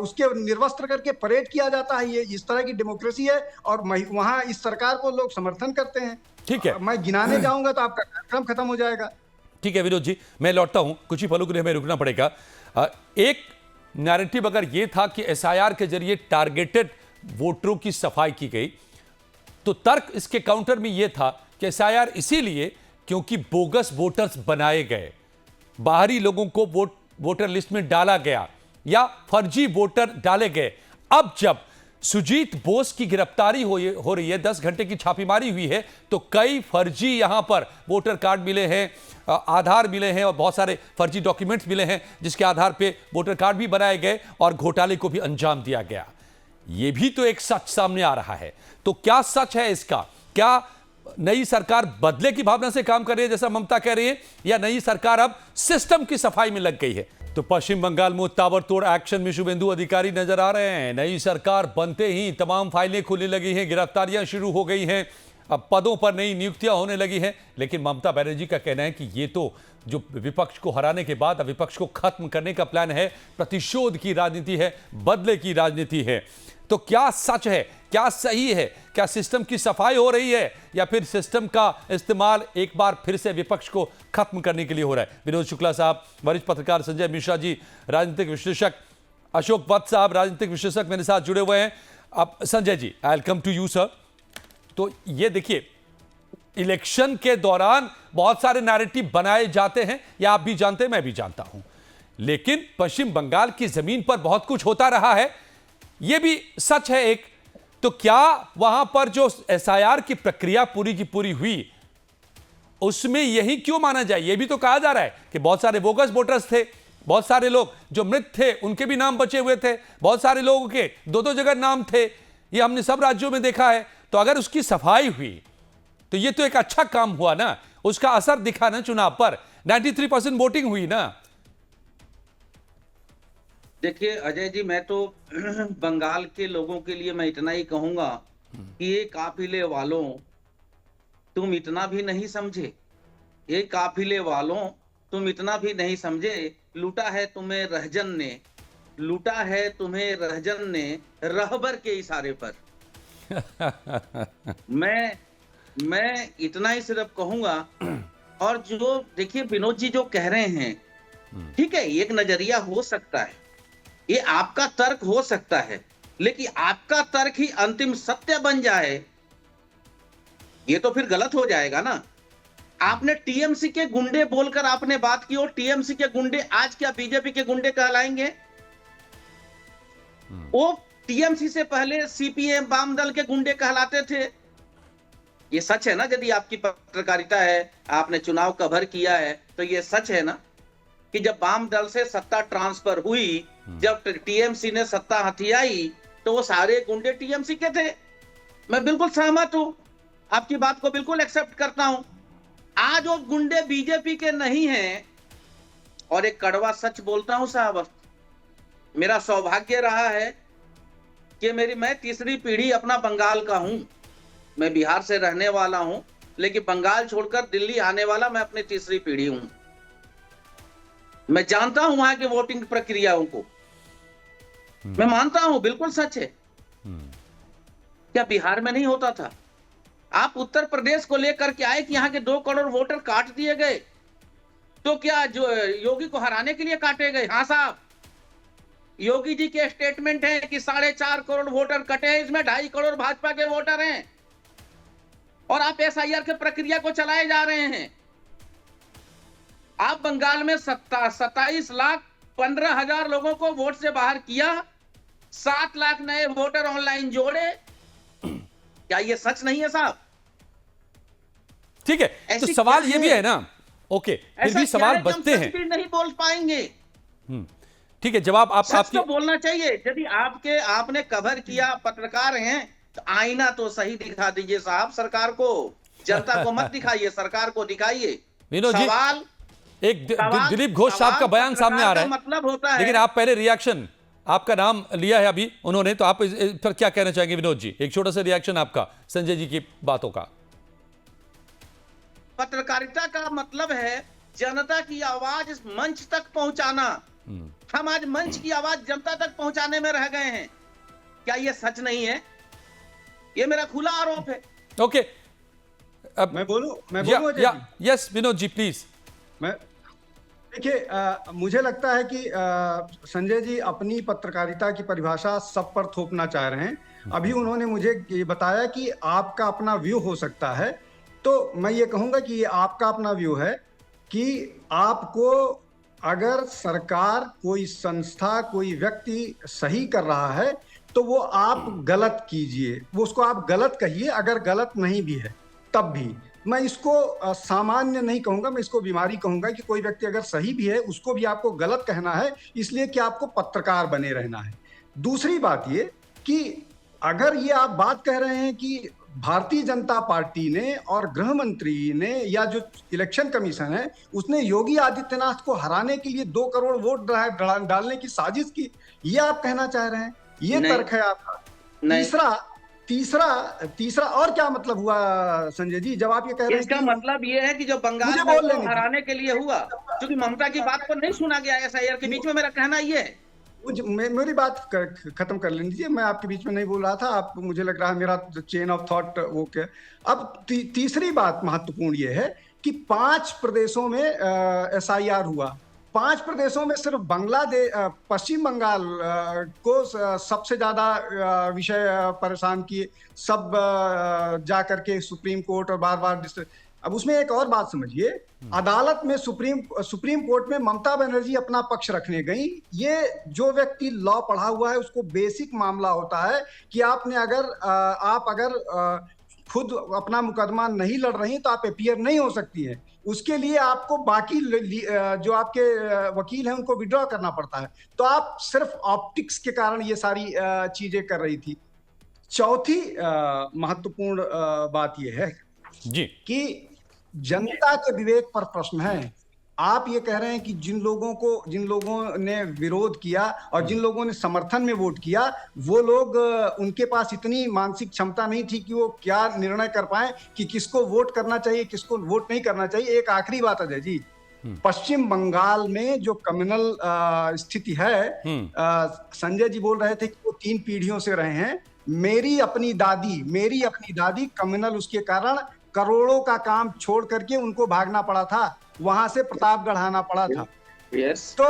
उसके निर्वस्त्र करके परेड किया जाता है, ये इस तरह की डेमोक्रेसी है, और वहां इस सरकार को लोग समर्थन करते हैं। ठीक है, मैं गिनाने जाऊंगा तो आपका कार्यक्रम खत्म हो जाएगा। ठीक है विनोद जी, मैं लौटता हूं, कुछ ही पलों के लिए हमें रुकना पड़ेगा। एक नैरेटिव अगर यह था कि एसआईआर के जरिए टारगेटेड वोटरों की सफाई की गई, तो तर्क इसके काउंटर में यह था कि एसआईआर इसीलिए क्योंकि बोगस वोटर्स बनाए गए, बाहरी लोगों को वोटर लिस्ट में डाला गया या फर्जी वोटर डाले गए। अब जब सुजीत बोस की गिरफ्तारी हो रही है, 10 घंटे की छापेमारी हुई है, तो कई फर्जी यहां पर वोटर कार्ड मिले हैं, आधार मिले हैं और बहुत सारे फर्जी डॉक्यूमेंट्स मिले हैं, जिसके आधार पे वोटर कार्ड भी बनाए गए और घोटाले को भी अंजाम दिया गया। यह भी तो एक सच सामने आ रहा है। तो क्या सच है इसका? क्या नई सरकार बदले की भावना से काम कर रही है जैसा ममता कह रही है, या नई सरकार अब सिस्टम की सफाई में लग गई है? तो पश्चिम बंगाल में ताबड़तोड़ एक्शन में शुभेंदु अधिकारी नजर आ रहे हैं। नई सरकार बनते ही तमाम फाइलें खुलने लगी हैं, गिरफ्तारियां शुरू हो गई हैं, अब पदों पर नई नियुक्तियां होने लगी हैं। लेकिन ममता बनर्जी का कहना है कि ये तो जो विपक्ष को हराने के बाद विपक्ष को खत्म करने का प्लान है, प्रतिशोध की राजनीति है, बदले की राजनीति है। तो क्या सच है, क्या सही है? क्या सिस्टम की सफाई हो रही है, या फिर सिस्टम का इस्तेमाल एक बार फिर से विपक्ष को खत्म करने के लिए हो रहा है? विनोद शुक्ला साहब, वरिष्ठ पत्रकार संजय मिश्रा जी, राजनीतिक विश्लेषक अशोक वत्स साहब, राजनीतिक विश्लेषक मेरे साथ जुड़े हुए हैं। अब Sanjay ji, I will come to you sir. तो ये देखिए, इलेक्शन के दौरान बहुत सारे नैरेटिव बनाए जाते हैं, या आप भी जानते हैं, मैं भी जानता हूं, लेकिन पश्चिम बंगाल की जमीन पर बहुत कुछ होता रहा है, यह भी सच है एक। तो क्या वहां पर जो एसआईआर की प्रक्रिया पूरी की पूरी हुई, उसमें यही क्यों माना जाए? यह भी तो कहा जा रहा है कि बहुत सारे बोगस वोटर्स थे, बहुत सारे लोग जो मृत थे उनके भी नाम बचे हुए थे, बहुत सारे लोगों के 2-2 जगह नाम थे, ये हमने सब राज्यों में देखा है। तो अगर उसकी सफाई हुई तो ये तो एक अच्छा काम हुआ ना, उसका असर दिखा ना चुनाव पर, 93% वोटिंग हुई ना। देखिए अजय जी, मैं तो बंगाल के लोगों के लिए मैं इतना ही कहूंगा कि ये काफिले वालों, तुम इतना भी नहीं समझे, ये काफिले वालों तुम इतना भी नहीं समझे, लूटा है तुम्हें रहजन ने, लूटा है तुम्हें रहजन ने रहबर के इशारे पर। मैं इतना ही सिर्फ कहूंगा। और जो देखिए विनोद जी जो कह रहे हैं, ठीक है, एक नजरिया हो सकता है, ये आपका तर्क हो सकता है, लेकिन आपका तर्क ही अंतिम सत्य बन जाए, ये तो फिर गलत हो जाएगा ना। आपने टीएमसी के गुंडे बोलकर आपने बात की, और टीएमसी के गुंडे आज क्या बीजेपी के गुंडे कहलाएंगे? वो टीएमसी से पहले सीपीएम वाम दल के गुंडे कहलाते थे। ये सच है ना? यदि आपकी पत्रकारिता है, आपने चुनाव कवर किया है, तो ये सच है ना कि जब वाम दल से सत्ता ट्रांसफर हुई, जब टीएमसी ने सत्ता हथियाई, तो वो सारे गुंडे टीएमसी के थे। मैं बिल्कुल सहमत हूं, आपकी बात को बिल्कुल एक्सेप्ट करता हूं। आज वो गुंडे बीजेपी के नहीं हैं। और एक कड़वा सच बोलता हूं साहब, मेरा सौभाग्य रहा है कि मैं तीसरी पीढ़ी अपना बंगाल का हूं। मैं बिहार से रहने वाला हूं, लेकिन बंगाल छोड़कर दिल्ली आने वाला मैं अपनी तीसरी पीढ़ी हूं। मैं जानता हूं वहां की वोटिंग प्रक्रियाओं को, मैं मानता हूं, बिल्कुल सच है। क्या बिहार में नहीं होता था? आप उत्तर प्रदेश को लेकर के आए कि यहाँ के 2 करोड़ वोटर काट दिए गए, तो क्या जो योगी को हराने के लिए काटे गए? हाँ साहब, योगी जी के स्टेटमेंट है कि 4.5 करोड़ वोटर कटे हैं, इसमें 2.5 करोड़ भाजपा के वोटर हैं, और आप एसआईआर के प्रक्रिया को चलाए जा रहे हैं। आप बंगाल में 27,15,000 लोगों को वोट से बाहर किया, 7 लाख नए वोटर ऑनलाइन जोड़े। क्या ये सच नहीं है साहब? ठीक है, तो ऐसी सवाल क्या ये भी है? है ना, ओके, फिर ऐसा भी क्या सवाल है कि हम बचते सच हैं। भी नहीं बोल पाएंगे? ठीक है, जवाब आप सच आपकी तो बोलना चाहिए। यदि आपने कवर किया, पत्रकार हैं, तो आईना तो सही दिखा दीजिए साहब सरकार को। जनता को मत दिखाइए, सरकार को दिखाइए। विनोद जी, सवाल एक दिलीप घोष साहब का बयान सामने आ रहा है, मतलब होता है। लेकिन आप पहले रिएक्शन, आपका नाम लिया है अभी उन्होंने, तो आप इस पर क्या कहना चाहेंगे विनोद जी? एक छोटा सा रिएक्शन आपका संजय जी की बातों का। पत्रकारिता का मतलब है जनता की आवाज इस मंच तक पहुंचाना। हम आज मंच की आवाज जनता तक पहुंचाने में रह गए हैं। क्या ये सच नहीं है? ये मेरा खुला आरोप है। ओके, अब मैं बोलूं अजय जी? Yes Vinod ji please. मैं देखिए, मुझे लगता है कि संजय जी अपनी पत्रकारिता की परिभाषा सब पर थोपना चाह रहे हैं। अभी उन्होंने मुझे ये बताया कि आपका अपना व्यू हो सकता है, तो मैं ये कहूंगा कि ये आपका अपना व्यू है कि आपको अगर सरकार, कोई संस्था, कोई व्यक्ति सही कर रहा है तो वो आप गलत कीजिए, वो उसको आप गलत कहिए, अगर गलत नहीं भी है तब भी। मैं इसको सामान्य नहीं कहूंगा, मैं इसको बीमारी कहूंगा कि कोई व्यक्ति अगर सही भी है उसको भी आपको गलत कहना है, इसलिए कि आपको पत्रकार बने रहना है। दूसरी बात ये कि अगर ये आप बात कह रहे हैं कि भारतीय जनता पार्टी ने और गृह मंत्री ने या जो इलेक्शन कमीशन है उसने योगी आदित्यनाथ को हराने के लिए 2 करोड़ वोट डालने की साजिश की, ये आप कहना चाह रहे हैं, ये तर्क है आपका। तीसरा और क्या मतलब हुआ संजय जी, जब आप ये कह रहे हैं? इसका मतलब ये है कि जो बंगाल में को हराने के लिए हुआ, क्योंकि ममता की बात को नहीं सुना गया एसआईआर के बीच में, मेरा कहना ये है। मेरी बात खत्म कर लीजिए, मैं आपके बीच में नहीं बोल रहा था, आप, मुझे लग रहा है मेरा चेन ऑफ थॉट वो क्या। अब तीसरी बात महत्वपूर्ण ये है कि 5 प्रदेशों में एसआईआर हुआ। 5 प्रदेशों में सिर्फ पश्चिम बंगाल को सबसे ज्यादा विषय परेशान किए, सब जा करके सुप्रीम कोर्ट और बार बार। अब उसमें एक और बात समझिए, अदालत में सुप्रीम कोर्ट में ममता बनर्जी अपना पक्ष रखने गई। ये जो व्यक्ति लॉ पढ़ा हुआ है उसको बेसिक मामला होता है कि आपने अगर खुद अपना मुकदमा नहीं लड़ रही तो आप अपीयर नहीं हो सकती है। उसके लिए आपको बाकी जो आपके वकील हैं उनको विड्रॉ करना पड़ता है। तो आप सिर्फ ऑप्टिक्स के कारण ये सारी चीजें कर रही थी। चौथी महत्वपूर्ण बात यह है जी कि जनता के विवेक पर प्रश्न है। आप ये कह रहे हैं कि जिन लोगों ने विरोध किया और जिन लोगों ने समर्थन में वोट किया, वो लोग, उनके पास इतनी मानसिक क्षमता नहीं थी कि वो क्या निर्णय कर पाए कि किसको वोट करना चाहिए, किसको वोट नहीं करना चाहिए। एक आखिरी बात अजय जी, पश्चिम बंगाल में जो कम्युनल स्थिति है, संजय जी बोल रहे थे कि वो 3 पीढ़ियों से रहे हैं। मेरी अपनी दादी कम्युनल, उसके कारण करोड़ों का काम छोड़ करके उनको भागना पड़ा था, वहां से प्रतापगढ़ आना पड़ा था। तो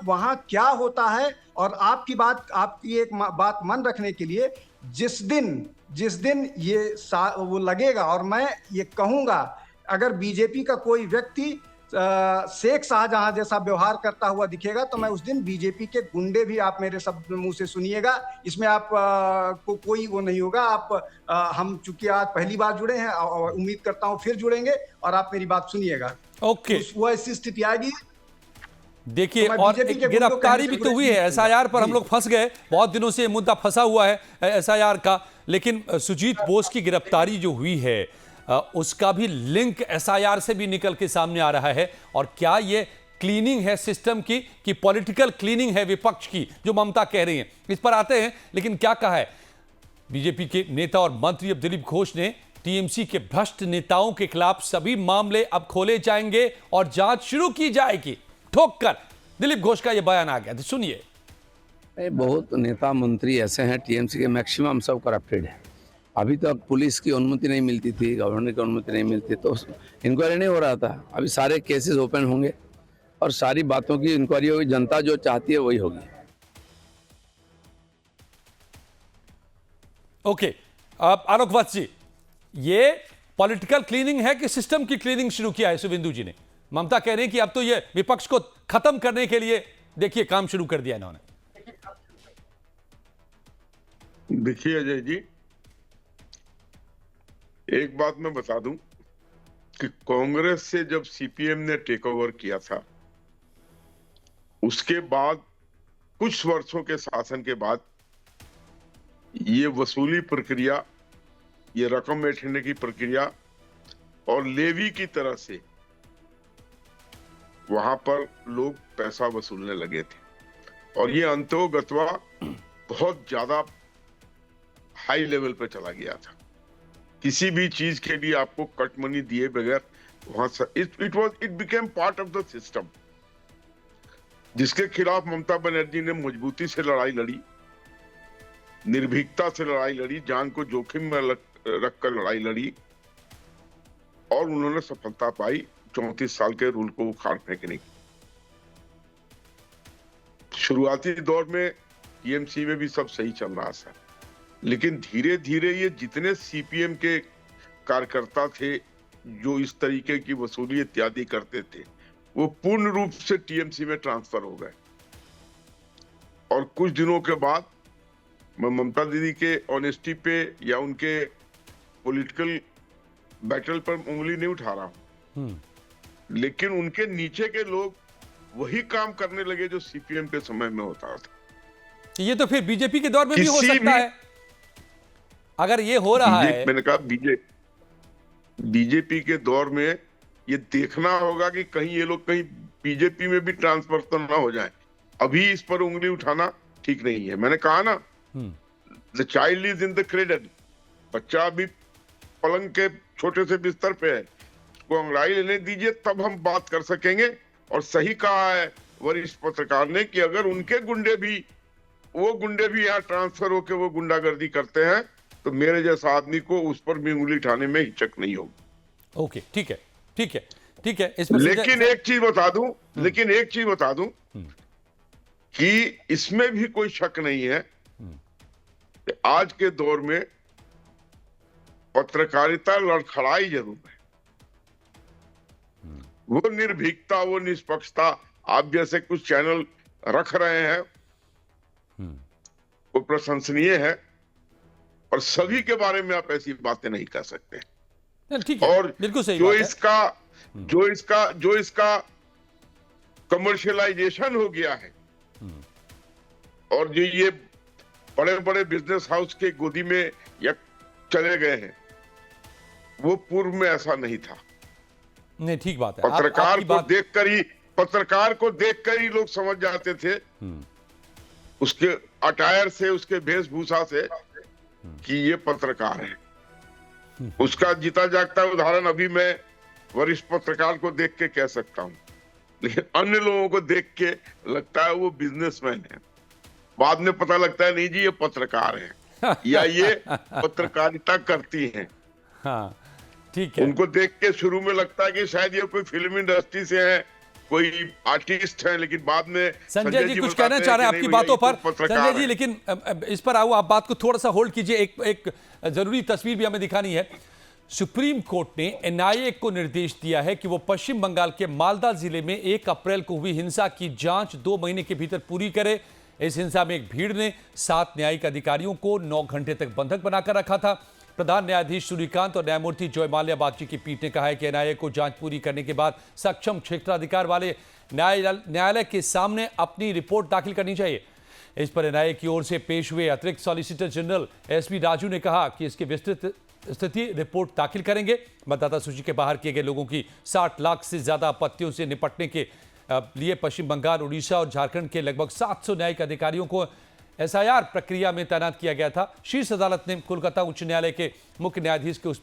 वहां क्या होता है। और आपकी एक बात मन रखने के लिए, जिस दिन ये वो लगेगा और मैं ये कहूंगा, अगर बीजेपी का कोई व्यक्ति शेख शाहजहां जैसा व्यवहार करता हुआ दिखेगा तो मैं उस दिन बीजेपी के गुंडे भी आप मेरे शब्द मुंह से सुनिएगा। इसमें आप को कोई वो नहीं होगा। हम चूंकि आज पहली बार जुड़े हैं और उम्मीद करता हूं फिर जुड़ेंगे और आप मेरी बात सुनिएगा। ओके, वो ऐसी स्थिति आएगी देखिए, तो मैं और बीजेपी एक के गुंडों गिरफ्तारी कहने भी से तो हुई है। गुरेज नहीं एसआईआर पर हम जी। लोग फंस गए, बहुत दिनों से ये मुद्दा फंसा हुआ है एसआईआर का। लेकिन सुजीत बोस की गिरफ्तारी जो हुई है उसका भी लिंक एसआईआर से भी निकल के सामने आ रहा है। और क्या ये क्लीनिंग है सिस्टम की कि पॉलिटिकल क्लीनिंग है विपक्ष की, जो ममता कह रही है? इस पर आते हैं। लेकिन क्या कहा है बीजेपी के नेता और मंत्री अब दिलीप घोष ने? टीएमसी के भ्रष्ट नेताओं के खिलाफ सभी मामले अब खोले जाएंगे और जांच शुरू की जाएगी, ठोक कर दिलीप घोष का यह बयान आ गया। तो सुनिए। बहुत नेता मंत्री ऐसे हैं टीएमसी के, मैक्सिमम सब करप्टेड है। अभी तक पुलिस की अनुमति नहीं मिलती थी, गवर्नर की अनुमति नहीं मिलती, तो इंक्वायरी नहीं हो रहा था। अभी सारे केसेस ओपन होंगे और सारी बातों की इंक्वायरी होगी। जनता जो चाहती है वही होगी। ओके, अब आलोक वत्स जी, ये पॉलिटिकल क्लीनिंग है कि सिस्टम की क्लीनिंग शुरू किया है शुभेंदु जी ने? ममता कह रही है कि अब तो ये विपक्ष को खत्म करने के लिए देखिए काम शुरू कर दिया इन्होंने। देखिए अजय जी, एक बात मैं बता दूं कि कांग्रेस से जब सीपीएम ने टेक ओवर किया था, उसके बाद कुछ वर्षों के शासन के बाद ये वसूली प्रक्रिया, ये रकम बैठने की प्रक्रिया और लेवी की तरह से वहां पर लोग पैसा वसूलने लगे थे और ये अंतोगत्वा बहुत ज्यादा हाई लेवल पे चला गया था। किसी भी चीज के लिए आपको कट मनी दिए बगैर वहां से it became part of the system, जिसके खिलाफ ममता बनर्जी ने मजबूती से लड़ाई लड़ी, निर्भीकता से लड़ाई लड़ी, जान को जोखिम में रखकर लड़ाई लड़ी और उन्होंने सफलता पाई 34 साल के रूल को उखाड़ फेंकने की। शुरुआती दौर में टीएमसी में भी सब सही चल रहा था, लेकिन धीरे धीरे ये जितने सीपीएम के कार्यकर्ता थे जो इस तरीके की वसूली इत्यादि करते थे, वो पूर्ण रूप से टीएमसी में ट्रांसफर हो गए। और कुछ दिनों के बाद मैं ममता दीदी के ऑनेस्टी पे या उनके पॉलिटिकल बैटल पर उंगली नहीं उठा रहा हूं, लेकिन उनके नीचे के लोग वही काम करने लगे जो सीपीएम के समय में होता था। ये तो फिर बीजेपी के दौर में भी हो किसी सकता है, अगर ये हो रहा है। मैंने कहा बीजेपी के दौर में ये देखना होगा कि कहीं ये लोग कहीं बीजेपी में भी ट्रांसफर तो ना हो जाए। अभी इस पर उंगली उठाना ठीक नहीं है। मैंने कहा ना, the child is in the cradle. बच्चा अभी पलंग के छोटे से बिस्तर पे है, उसको अंगड़ाई लेने दीजिए, तब हम बात कर सकेंगे। और सही कहा है वरिष्ठ पत्रकार ने कि अगर उनके गुंडे भी यहाँ ट्रांसफर होकर वो गुंडागर्दी करते हैं तो मेरे जैसा आदमी को उस पर भी उंगली उठाने में हिचक नहीं होगी। ओके, ठीक है, ठीक है, ठीक है। इसमें लेकिन एक चीज बता दूं कि इसमें भी कोई शक नहीं है कि आज के दौर में पत्रकारिता लड़खड़ाई जरूर है। वो निर्भीकता, वो निष्पक्षता आप जैसे कुछ चैनल रख रहे हैं, वो प्रशंसनीय है और सभी के बारे में आप ऐसी बातें नहीं कर सकते। ठीक है, और बिल्कुल सही जो बात है। जो इसका कमर्शियलाइजेशन हो गया है और जो ये बड़े बड़े बिजनेस हाउस के गोदी में या चले गए हैं, वो पूर्व में ऐसा नहीं था। नहीं, ठीक बात है। पत्रकार को देखकर ही लोग समझ जाते थे, उसके अटायर से, उसके वेशभूषा से, कि ये पत्रकार है। उसका जीता जागता उदाहरण अभी मैं वरिष्ठ पत्रकार को देख के कह सकता हूं, लेकिन अन्य लोगों को देख के लगता है वो बिजनेसमैन है। बाद में पता लगता है नहीं जी ये पत्रकार है या ये पत्रकारिता करती हैं। हाँ, ठीक है। उनको देख के शुरू में लगता है कि शायद ये कोई फिल्म इंडस्ट्री से है, कोई आर्टिस्ट है, लेकिन बाद में संजय जी कुछ कहना चाह रहे हैं आपकी बातों पर, संजय जी, लेकिन इस पर आओ, आप बात को थोड़ा सा होल्ड कीजिए। एक जरूरी तस्वीर भी हमें दिखानी है। सुप्रीम कोर्ट ने एनआईए को निर्देश दिया है कि वो पश्चिम बंगाल के मालदा जिले में 1 अप्रैल को हुई हिंसा की जांच 2 महीने के भीतर पूरी करे। इस हिंसा में एक भीड़ ने 7 न्यायिक अधिकारियों को 9 घंटे तक बंधक बनाकर रखा था। प्रधान न्यायाधीश सूर्यकांत और न्यायमूर्ति जय माल्या बागची की पीठ ने कहा है कि एनआईए को जांच पूरी करने के बाद सक्षम क्षेत्राधिकार वाले न्यायालय के सामने अपनी रिपोर्ट दाखिल करनी चाहिए। इस पर एनआईए की ओर से पेश हुए अतिरिक्त सॉलिसिटर जनरल एसपी राजू ने कहा कि इसकी विस्तृत स्थिति रिपोर्ट दाखिल करेंगे। मतदाता सूची के बाहर किए गए लोगों की 60 लाख से ज्यादा आपत्तियों से निपटने के लिए पश्चिम बंगाल, उड़ीसा और झारखंड के लगभग 700 न्यायिक अधिकारियों को एसआईआर प्रक्रिया में तैनात किया गया था। शीर्ष अदालत ने कोलकाता उच्च न्यायालय के मुख्य न्यायाधीश के उस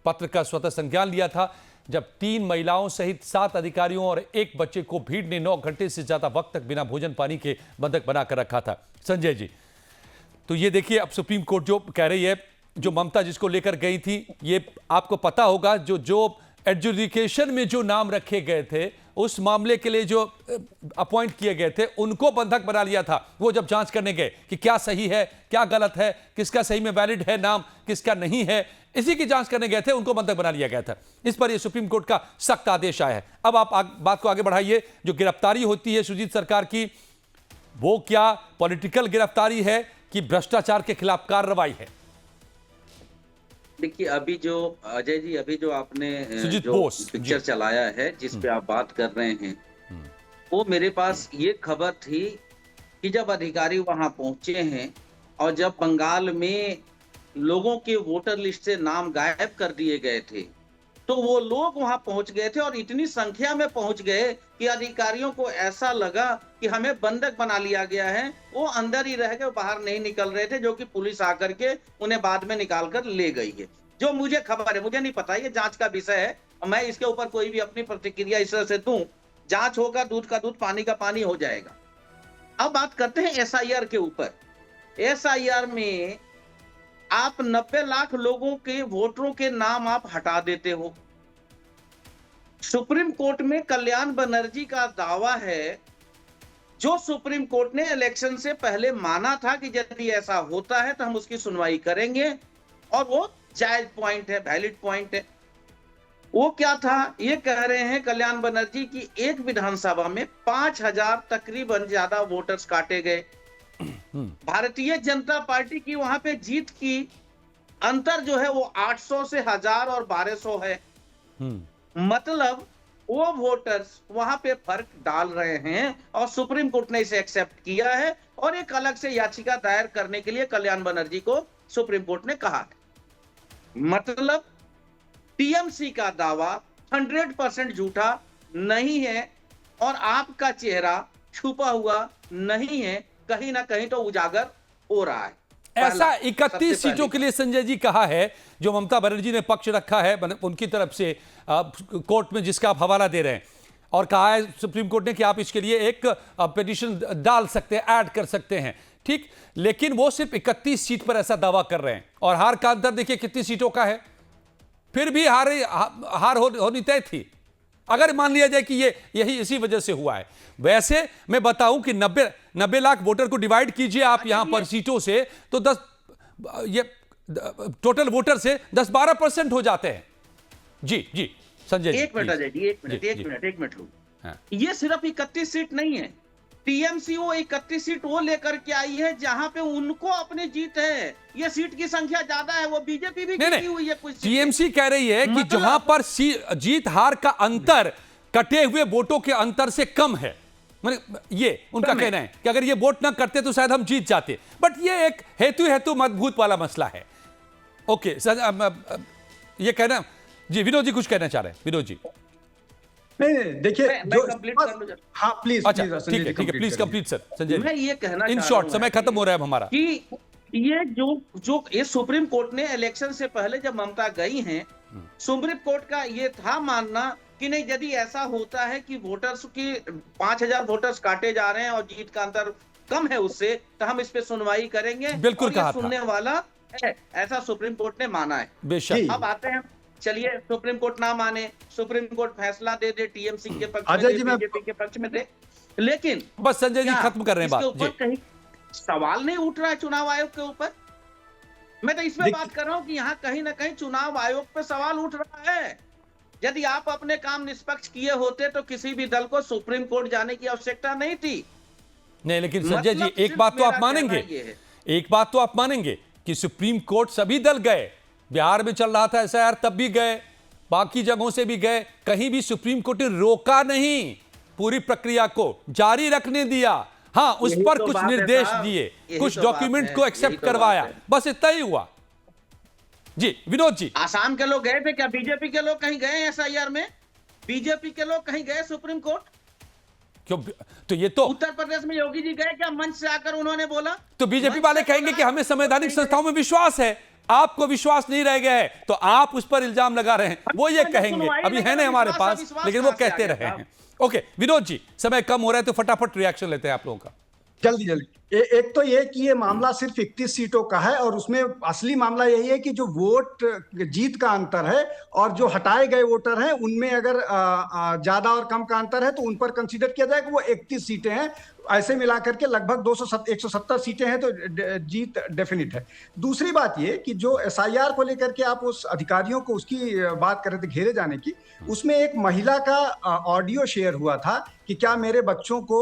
पत्र का स्वतः संज्ञान लिया था, जब 3 महिलाओं सहित 7 अधिकारियों और 1 बच्चे को भीड़ ने 9 घंटे से ज्यादा वक्त तक बिना भोजन पानी के बंधक बनाकर रखा था। संजय जी, तो ये देखिए, अब सुप्रीम कोर्ट जो कह रही है, जो ममता जिसको लेकर गई थी, ये आपको पता होगा, जो एडजुडिकेशन में जो नाम रखे गए थे, उस मामले के लिए जो अपॉइंट किए गए थे, उनको बंधक बना लिया था। वो जब जांच करने गए कि क्या सही है, क्या गलत है, किसका सही में वैलिड है नाम, किसका नहीं है, इसी की जांच करने गए थे, उनको बंधक बना लिया गया था। इस पर ये सुप्रीम कोर्ट का सख्त आदेश आया है। अब आप बात को आगे बढ़ाइए। जो गिरफ्तारी होती है सुजीत सरकार की, वो क्या पॉलिटिकल गिरफ्तारी है कि भ्रष्टाचार के खिलाफ कार्रवाई है? देखिए, अभी जो अजय जी, अभी जो आपने सुजीत जो बोस पिक्चर चलाया है, जिस पे आप बात कर रहे हैं, वो मेरे पास ये खबर थी कि जब अधिकारी वहां पहुंचे हैं और जब बंगाल में लोगों के वोटर लिस्ट से नाम गायब कर दिए गए थे, तो वो लोग वहां पहुंच गए थे और इतनी संख्या में पहुंच गए कि अधिकारियों को ऐसा लगा कि हमें बंधक बना लिया गया है। वो अंदर ही रह गए, बाहर नहीं निकल रहे थे, जो कि पुलिस आकर के उन्हें बाद में निकाल कर ले गई है। जो मुझे खबर है, मुझे नहीं पता, ये जांच का विषय है, मैं इसके ऊपर कोई भी अपनी प्रतिक्रिया इस तरह से दूं, जांच होगा, दूध का दूध, पानी का पानी हो जाएगा। अब बात करते हैं एसआईआर के ऊपर। एसआईआर में आप 90 लाख लोगों के वोटरों के नाम आप हटा देते हो। सुप्रीम कोर्ट में कल्याण बनर्जी का दावा है, जो सुप्रीम कोर्ट ने इलेक्शन से पहले माना था कि यदि ऐसा होता है तो हम उसकी सुनवाई करेंगे, और वो जायज पॉइंट है, वैलिड पॉइंट है। वो क्या था, ये कह रहे हैं कल्याण बनर्जी की एक विधानसभा में 5000 तकरीबन ज्यादा वोटर्स काटे गए। भारतीय जनता पार्टी की वहां पे जीत की अंतर जो है वो 800 से 1000 और 1200 है। मतलब वो वोटर्स वहां पे फर्क डाल रहे हैं और सुप्रीम कोर्ट ने इसे एक्सेप्ट किया है और एक अलग से याचिका दायर करने के लिए कल्याण बनर्जी को सुप्रीम कोर्ट ने कहा। मतलब टीएमसी का दावा 100% झूठा नहीं है और आपका चेहरा छुपा हुआ नहीं है, कहीं ना कहीं तो उजागर हो रहा है। ऐसा 31 सीटों के लिए संजय जी कहा है, जो ममता बनर्जी ने पक्ष रखा है उनकी तरफ से कोर्ट में, जिसका आप हवाला दे रहे हैं, और कहा है सुप्रीम कोर्ट ने कि आप इसके लिए एक पिटीशन डाल सकते हैं, ऐड कर सकते हैं, ठीक। लेकिन वो सिर्फ 31 सीट पर ऐसा दावा कर रहे हैं और हार का अंतर देखिए कितनी सीटों का है। फिर भी हार होनी तय थी, अगर मान लिया जाए कि ये यही इसी वजह से हुआ है। वैसे मैं बताऊं कि 90 लाख वोटर को डिवाइड कीजिए आप यहां पर सीटों से, तो 10 ये टोटल वोटर से 10-12% हो जाते हैं। जी संजय जी, एक मिनट अजय जी, एक मिनट लो। हाँ। ये सिर्फ 31 सीट नहीं है, टीएमसी वो 31 सीट वो लेकर के आई है जहां पे उनको अपनी जीत है। ये सीट की संख्या ज्यादा है, वो बीजेपी भी जीती हुई है कुछ। टीएमसी कह रही है कि जहां पर जीत हार का अंतर कटे हुए वोटों के अंतर से कम है, ये उनका कहना है कि अगर ये वोट ना करते तो शायद हम जीत जाते। बट ये एक हेतु मजबूत वाला मसला है। ओके ये कहना जी, विनोद जी कुछ कहना चाह रहे हैं। विनोद जी नहीं देखिए, हाँ प्लीज, अच्छा ठीक है प्लीज कंप्लीट सर। संजय मैं ये कहना इन शॉर्ट, समय खत्म हो रहा है हमारा, कि ये जो ये सुप्रीम कोर्ट ने इलेक्शन से पहले जब ममता गई हैं, सुप्रीम कोर्ट का ये था मानना कि नहीं, यदि ऐसा होता है कि वोटर्स की 5000 वोटर्स काटे जा रहे हैं और जीत का अंतर कम है उससे, तो हम इस पे सुनवाई करेंगे। बिल्कुल कहा था, सुनने वाला है, ऐसा सुप्रीम कोर्ट ने माना है। बेशक। अब आते हैं, चलिए सुप्रीम कोर्ट ना माने, सुप्रीम कोर्ट फैसला दे दे टीएमसी के पक्ष में, बीजेपी के पक्ष में दे, लेकिन बस संजय जी खत्म कर रहे हैं बात जी। कहीं सवाल नहीं उठ रहा है चुनाव आयोग के ऊपर। मैं तो इसमें बात कर रहा हूं कि यहाँ कहीं ना कहीं चुनाव आयोग पे सवाल उठ रहा है। यदि आप अपने काम निष्पक्ष किए होते तो किसी भी दल को सुप्रीम कोर्ट जाने की आवश्यकता नहीं थी। नहीं, लेकिन संजय जी एक बात तो आप मानेंगे, एक बात तो आप मानेंगे कि सुप्रीम कोर्ट सभी दल गए, बिहार में चल रहा था एसआईआर, तब भी गए, बाकी जगहों से भी गए, कहीं भी सुप्रीम कोर्ट ने रोका नहीं, पूरी प्रक्रिया को जारी रखने दिया। हाँ, उस यही पर तो कुछ बात है निर्देश साहब, दिए, यही कुछ तो बात डॉक्यूमेंट है, को यही एक्सेप्ट तो बात करवाया, है। बस इतना ही हुआ। जी विनोद जी। आसाम के लोग गए थे क्या? बीजेपी के लोग कहीं गए एसआईआर में? बीजेपी के लोग कहीं गए सुप्रीम कोर्ट? क्यों? तो ये तो उत्तर प्रदेश में योगी जी गए क्या? मंच से आकर उन्होंने बोला। तो बीजेपी मंच वाले से कहेंगे बोला, कि हमें संवैधानिक कहीं संस्थाओं में विश्वास है, आपको विश्वास नहीं रह गया है, तो आप उस पर इल्जाम लगा रहे हैं, वो ये मैंने कहेंगे। सुनवाई अभी नहीं है करा, नहीं हमारे विश्वास पास, विश्वास लेकिन वो कहां से कहते आ गया रहे साहब? हैं। ओके विनोद जी, समय कम हो रहा है तो फटाफट रिएक्शन लेते हैं आप लोगों का। जल्दी जल्दी। एक तो ये कि ये मामला सिर्फ 31 सीटों का है और उसमें असली मामला यही है कि जो वोट जीत का अंतर है और जो हटाए गए वोटर हैं उनमें अगर ज्यादा और कम का अंतर है तो उन पर कंसीडर किया जाएगा। वो 31 सीटें हैं, ऐसे मिलाकर के लगभग 170 सीटें हैं, तो जीत डेफिनिट है। दूसरी बात ये कि जो एसआईआर को लेकर के आप उस अधिकारियों को उसकी बात कर रहे थे घेरे जाने की, उसमें एक महिला का ऑडियो शेयर हुआ था कि क्या मेरे बच्चों को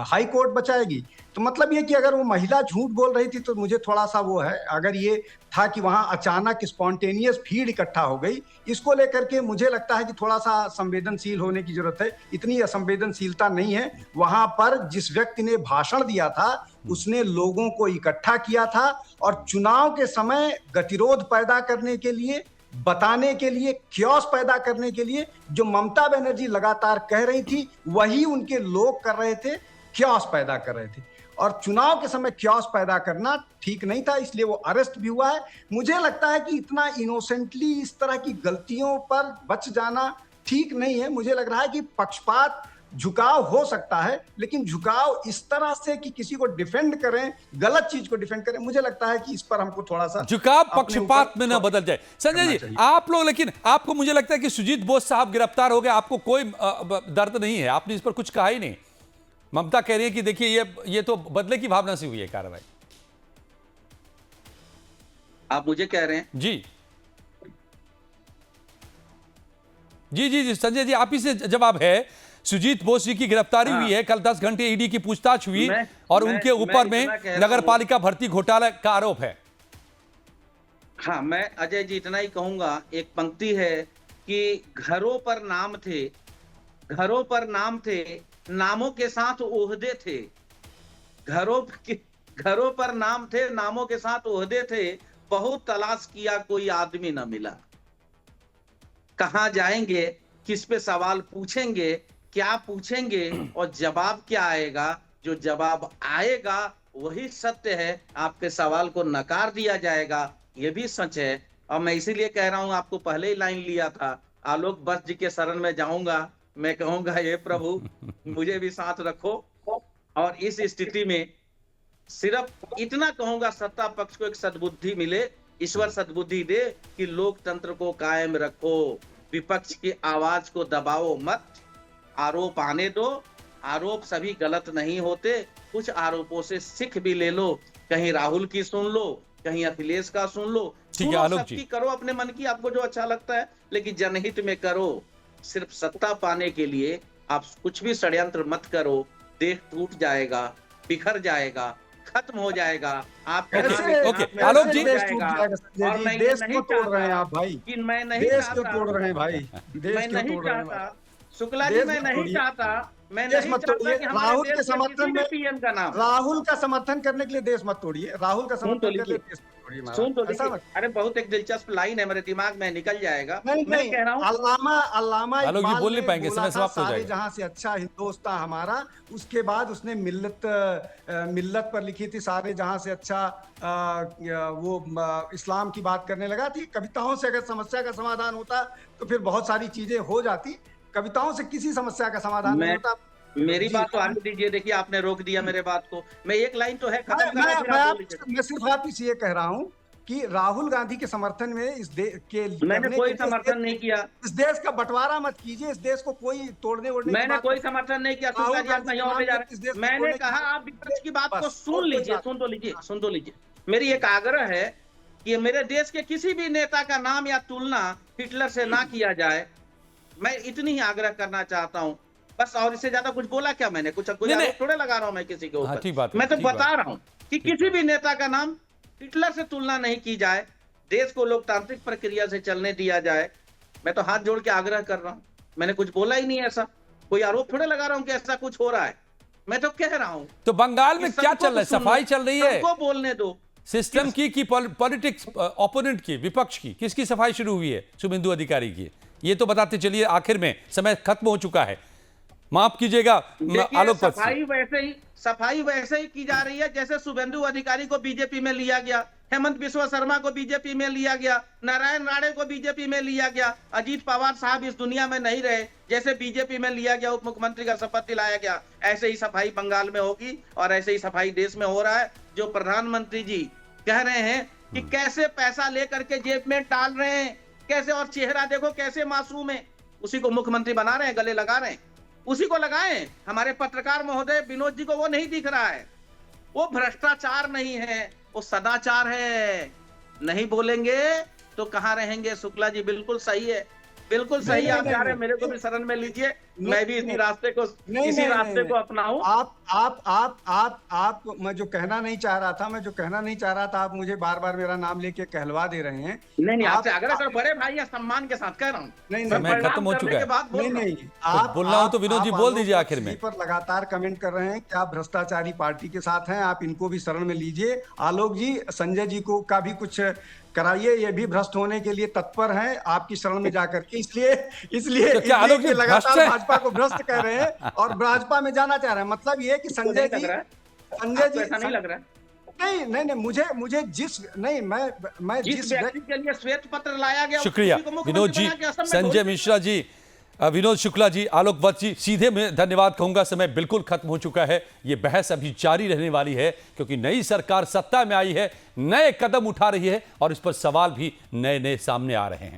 हाई कोर्ट बचाएगी। तो मतलब ये कि अगर वो महिला झूठ बोल रही थी तो मुझे थोड़ा सा वो है। अगर ये था कि वहां अचानक स्पॉन्टेनियस भीड़ इकट्ठा हो गई, इसको लेकर के मुझे लगता है कि थोड़ा सा संवेदनशील होने की जरूरत है। इतनी असंवेदनशीलता नहीं है। वहां पर जिस व्यक्ति ने भाषण दिया था उसने लोगों को इकट्ठा किया था और चुनाव के समय गतिरोध पैदा करने के लिए, बताने के लिए, क्योस पैदा करने के लिए जो ममता बनर्जी लगातार कह रही थी वही उनके लोग कर रहे थे, क्योस पैदा कर रहे थे। और चुनाव के समय क्योस पैदा करना ठीक नहीं था, इसलिए वो अरेस्ट भी हुआ है। मुझे लगता है कि इतना इनोसेंटली इस तरह की गलतियों पर बच जाना ठीक नहीं है। मुझे लग रहा है कि पक्षपात, झुकाव हो सकता है, लेकिन झुकाव इस तरह से कि किसी को डिफेंड करें, गलत चीज को डिफेंड करें, मुझे लगता है कि इस पर हमको थोड़ा सा झुकाव अपने पक्षपात ऊपर में ना बदल जाए। संजय जी, चाहिए। आप लोग, लेकिन आपको मुझे लगता है कि सुजीत बोस साहब गिरफ्तार हो गए, आपको कोई दर्द नहीं है, आपने इस पर कुछ कहा ही नहीं। ममता कह रही है कि देखिए ये तो बदले की भावना से हुई है कार्रवाई। आप मुझे कह रहे हैं? जी जी जी जी संजय जी, आप ही से जवाब है। सुजीत बोस जी की गिरफ्तारी हुई है, कल 10 घंटे ईडी की पूछताछ हुई और उनके ऊपर में नगर पालिका भर्ती घोटाला का आरोप है। हाँ, मैं अजय जी इतना ही कहूंगा, एक पंक्ति है कि घरों पर नाम थे, घरों पर नाम थे, नामों के साथ ओहदे थे। घरों पर नाम थे, नामों के साथ ओहदे थे, बहुत तलाश किया कोई आदमी न मिला। कहां जाएंगे, किस पे सवाल पूछेंगे, क्या पूछेंगे और जवाब क्या आएगा? जो जवाब आएगा वही सत्य है, आपके सवाल को नकार दिया जाएगा, ये भी सच है। और मैं इसीलिए कह रहा हूं, आपको पहले ही लाइन लिया था, आलोक बस जी के शरण में जाऊंगा, मैं कहूंगा हे प्रभु मुझे भी साथ रखो। और इस स्थिति में सिर्फ इतना कहूंगा, सत्ता पक्ष को एक सद्बुद्धि मिले, ईश्वर सद्बुद्धि दे कि लोकतंत्र को कायम रखो, विपक्ष की आवाज को दबाओ मत, आरोप आने दो, आरोप सभी गलत नहीं होते, कुछ आरोपों से सीख भी ले लो, कहीं राहुल की सुन लो, कहीं अखिलेश का सुन लो, ठीक है आलोक जी, सबकी करो अपने मन की, आपको जो अच्छा लगता है, लेकिन जनहित में करो। सिर्फ सत्ता पाने के लिए आप कुछ भी षड्यंत्र मत करो, देश टूट जाएगा, बिखर जाएगा, खत्म हो जाएगा। आप ओके आलोक जी, देश टूट जाएगा संजय जी, देश को तोड़ रहे हैं आप भाई, कि मैं नहीं देश को चाहता, तोड़ रहे हैं भाई, मैं देश को नहीं तोड़ रहे हैं चाहता भाई। शुक्ला जी, देश मैं मत नहीं तोड़िए, चाहता, मैं देश नहीं मत चाहता तोड़िए। कि हमारे राहुल देश के के समर्थन किसी भी में, पीएम का नाम। राहुल का समर्थन करने के लिए देश मत तोड़िए, राहुल का सुन तो समर्थन करने लीजिए, के लिए देश मत तोड़िए महाराज। सुन तो ऐसा लीजिए, मत। अरे बहुत एक दिलचस्प लाइन है, मेरे दिमाग में निकल जाएगा। नहीं मैं नहीं, कह रहा हूँ, अल्लामा आलोक जी इकबाल बोल नहीं ने पाएंगे, बोला समय था, समाप्त हो सारे जाएगा। जहां से अच्छा हिंदुस्तान हमारा, उसके बाद उसने मिल्लत पर लिखी थी, सारे जहां से अच्छा इस्लाम की बात करने लगा थी। कविताओं से अगर समस्या का समाधान होता तो फिर बहुत सारी चीजें हो जाती, कविताओं से किसी समस्या का समाधान नहीं होता। मेरी जी, बात तो आने दीजिए, देखिए आपने रोक दिया मेरे बात को, मैं एक लाइन तो है खत्म करना, फिर आप बोल लीजिए। मैं सिर्फ आप ये कह रहा हूँ कि राहुल गांधी के समर्थन में इस देश के मैंने कोई समर्थन नहीं किया, इस देश का बंटवारा मत कीजिए, इस देश को कोई तोड़ने ओड़ने की मैंने बात कोई मत- समर्थन नहीं किया। राहुल शुक्ला जी, आप गांधी कहीं और ले जा रहे हैं। मैंने कहा आप विपक्ष की बात को सुन लीजिए, सुन तो लीजिए। मेरी एक आग्रह है कि मेरे देश के किसी भी नेता का नाम या तुलना हिटलर से ना किया जाए, मैं इतनी ही आग्रह करना चाहता हूं बस। और इससे ज्यादा कुछ बोला क्या मैंने? कुछ आरोप थोड़े लगा रहा हूं मैं किसी के हाँ, ठीक ऊपर, बात है, मैं तो ठीक बात बता रहा हूं कि किसी भी नेता का नाम हिटलर से तुलना नहीं की जाए। देश को लोकतांत्रिक प्रक्रिया से चलने दिया जाए। मैं तो हाथ जोड़ के आग्रह कर रहा हूं, मैंने कुछ बोला ही नहीं ऐसा, कोई आरोप थोड़े लगा रहा हूं कि ऐसा कुछ हो रहा है, मैं तो कह रहा हूं। तो बंगाल में क्या चल रहा है? सफाई चल रही है, सबको बोलने दो। सिस्टम की पॉलिटिक्स, ओपोनेंट की, विपक्ष की, किसकी सफाई शुरू हुई है? शुभेंदु अधिकारी की। ये तो बताते चलिए, आखिर में समय खत्म हो चुका है। माफ कीजिएगा आलोक पथ से। सफाई वैसे ही की जा रही है जैसे शुभेंदु अधिकारी को बीजेपी में लिया गया, हेमंत बिस्वा शर्मा को बीजेपी में लिया गया, नारायण राणे को बीजेपी में लिया गया, अजीत पवार साहब इस दुनिया में नहीं रहे, जैसे बीजेपी में लिया गया, उप मुख्यमंत्री का शपथ दिलाया गया, ऐसे ही सफाई बंगाल में होगी और ऐसे ही सफाई देश में हो रहा है। जो प्रधानमंत्री जी कह रहे हैं कि कैसे पैसा लेकर के जेब में डाल रहे हैं, कैसे, और चेहरा देखो कैसे मासूम है, उसी को मुख्यमंत्री बना रहे हैं, गले लगा रहे हैं, उसी को लगाएं। हमारे पत्रकार महोदय विनोद जी को वो नहीं दिख रहा है। वो भ्रष्टाचार नहीं है, वो सदाचार है। नहीं बोलेंगे तो कहां रहेंगे? शुक्ला जी बिल्कुल सही है, बिल्कुल सही। आप जा रहे हैं, मेरे को भी शरण में लीजिए, मैं भी इसी रास्ते को अपनाऊं। आप मैं जो कहना नहीं चाह रहा था, आप मुझे बार बार मेरा नाम लेके कहलवा दे रहे हैं। नहीं, आपसे आग्रह कर, बड़े भाई या सम्मान के साथ कह रहा हूँ। समय खत्म हो चुका है। नहीं, आप बोलना हो तो विनोद जी बोल दीजिए आखिर में। पर लगातार कमेंट कर रहे हैं कि आप भ्रष्टाचारी पार्टी के साथ हैं, आप इनको भी शरण में लीजिए। आलोक जी, संजय जी को का भी कुछ कराइए, ये भी भ्रष्ट होने के लिए तत्पर हैं आपकी शरण में जाकर के। इसलिए तो क्या आलोक जी लगातार भाजपा को भ्रष्ट कह रहे हैं और भाजपा में जाना चाह रहे हैं। मतलब ये कि संजय जी ऐसा नहीं लग रहा है। नहीं, मुझे जिस व्यक्ति के लिए श्वेत पत्र लाया गया, शुक्रिया विनोद जी, संजय मिश्रा जी, विनोद शुक्ला जी, आलोक वत्स जी, सीधे मैं धन्यवाद कहूंगा। समय बिल्कुल खत्म हो चुका है। ये बहस अभी जारी रहने वाली है क्योंकि नई सरकार सत्ता में आई है, नए कदम उठा रही है और इस पर सवाल भी नए नए सामने आ रहे हैं।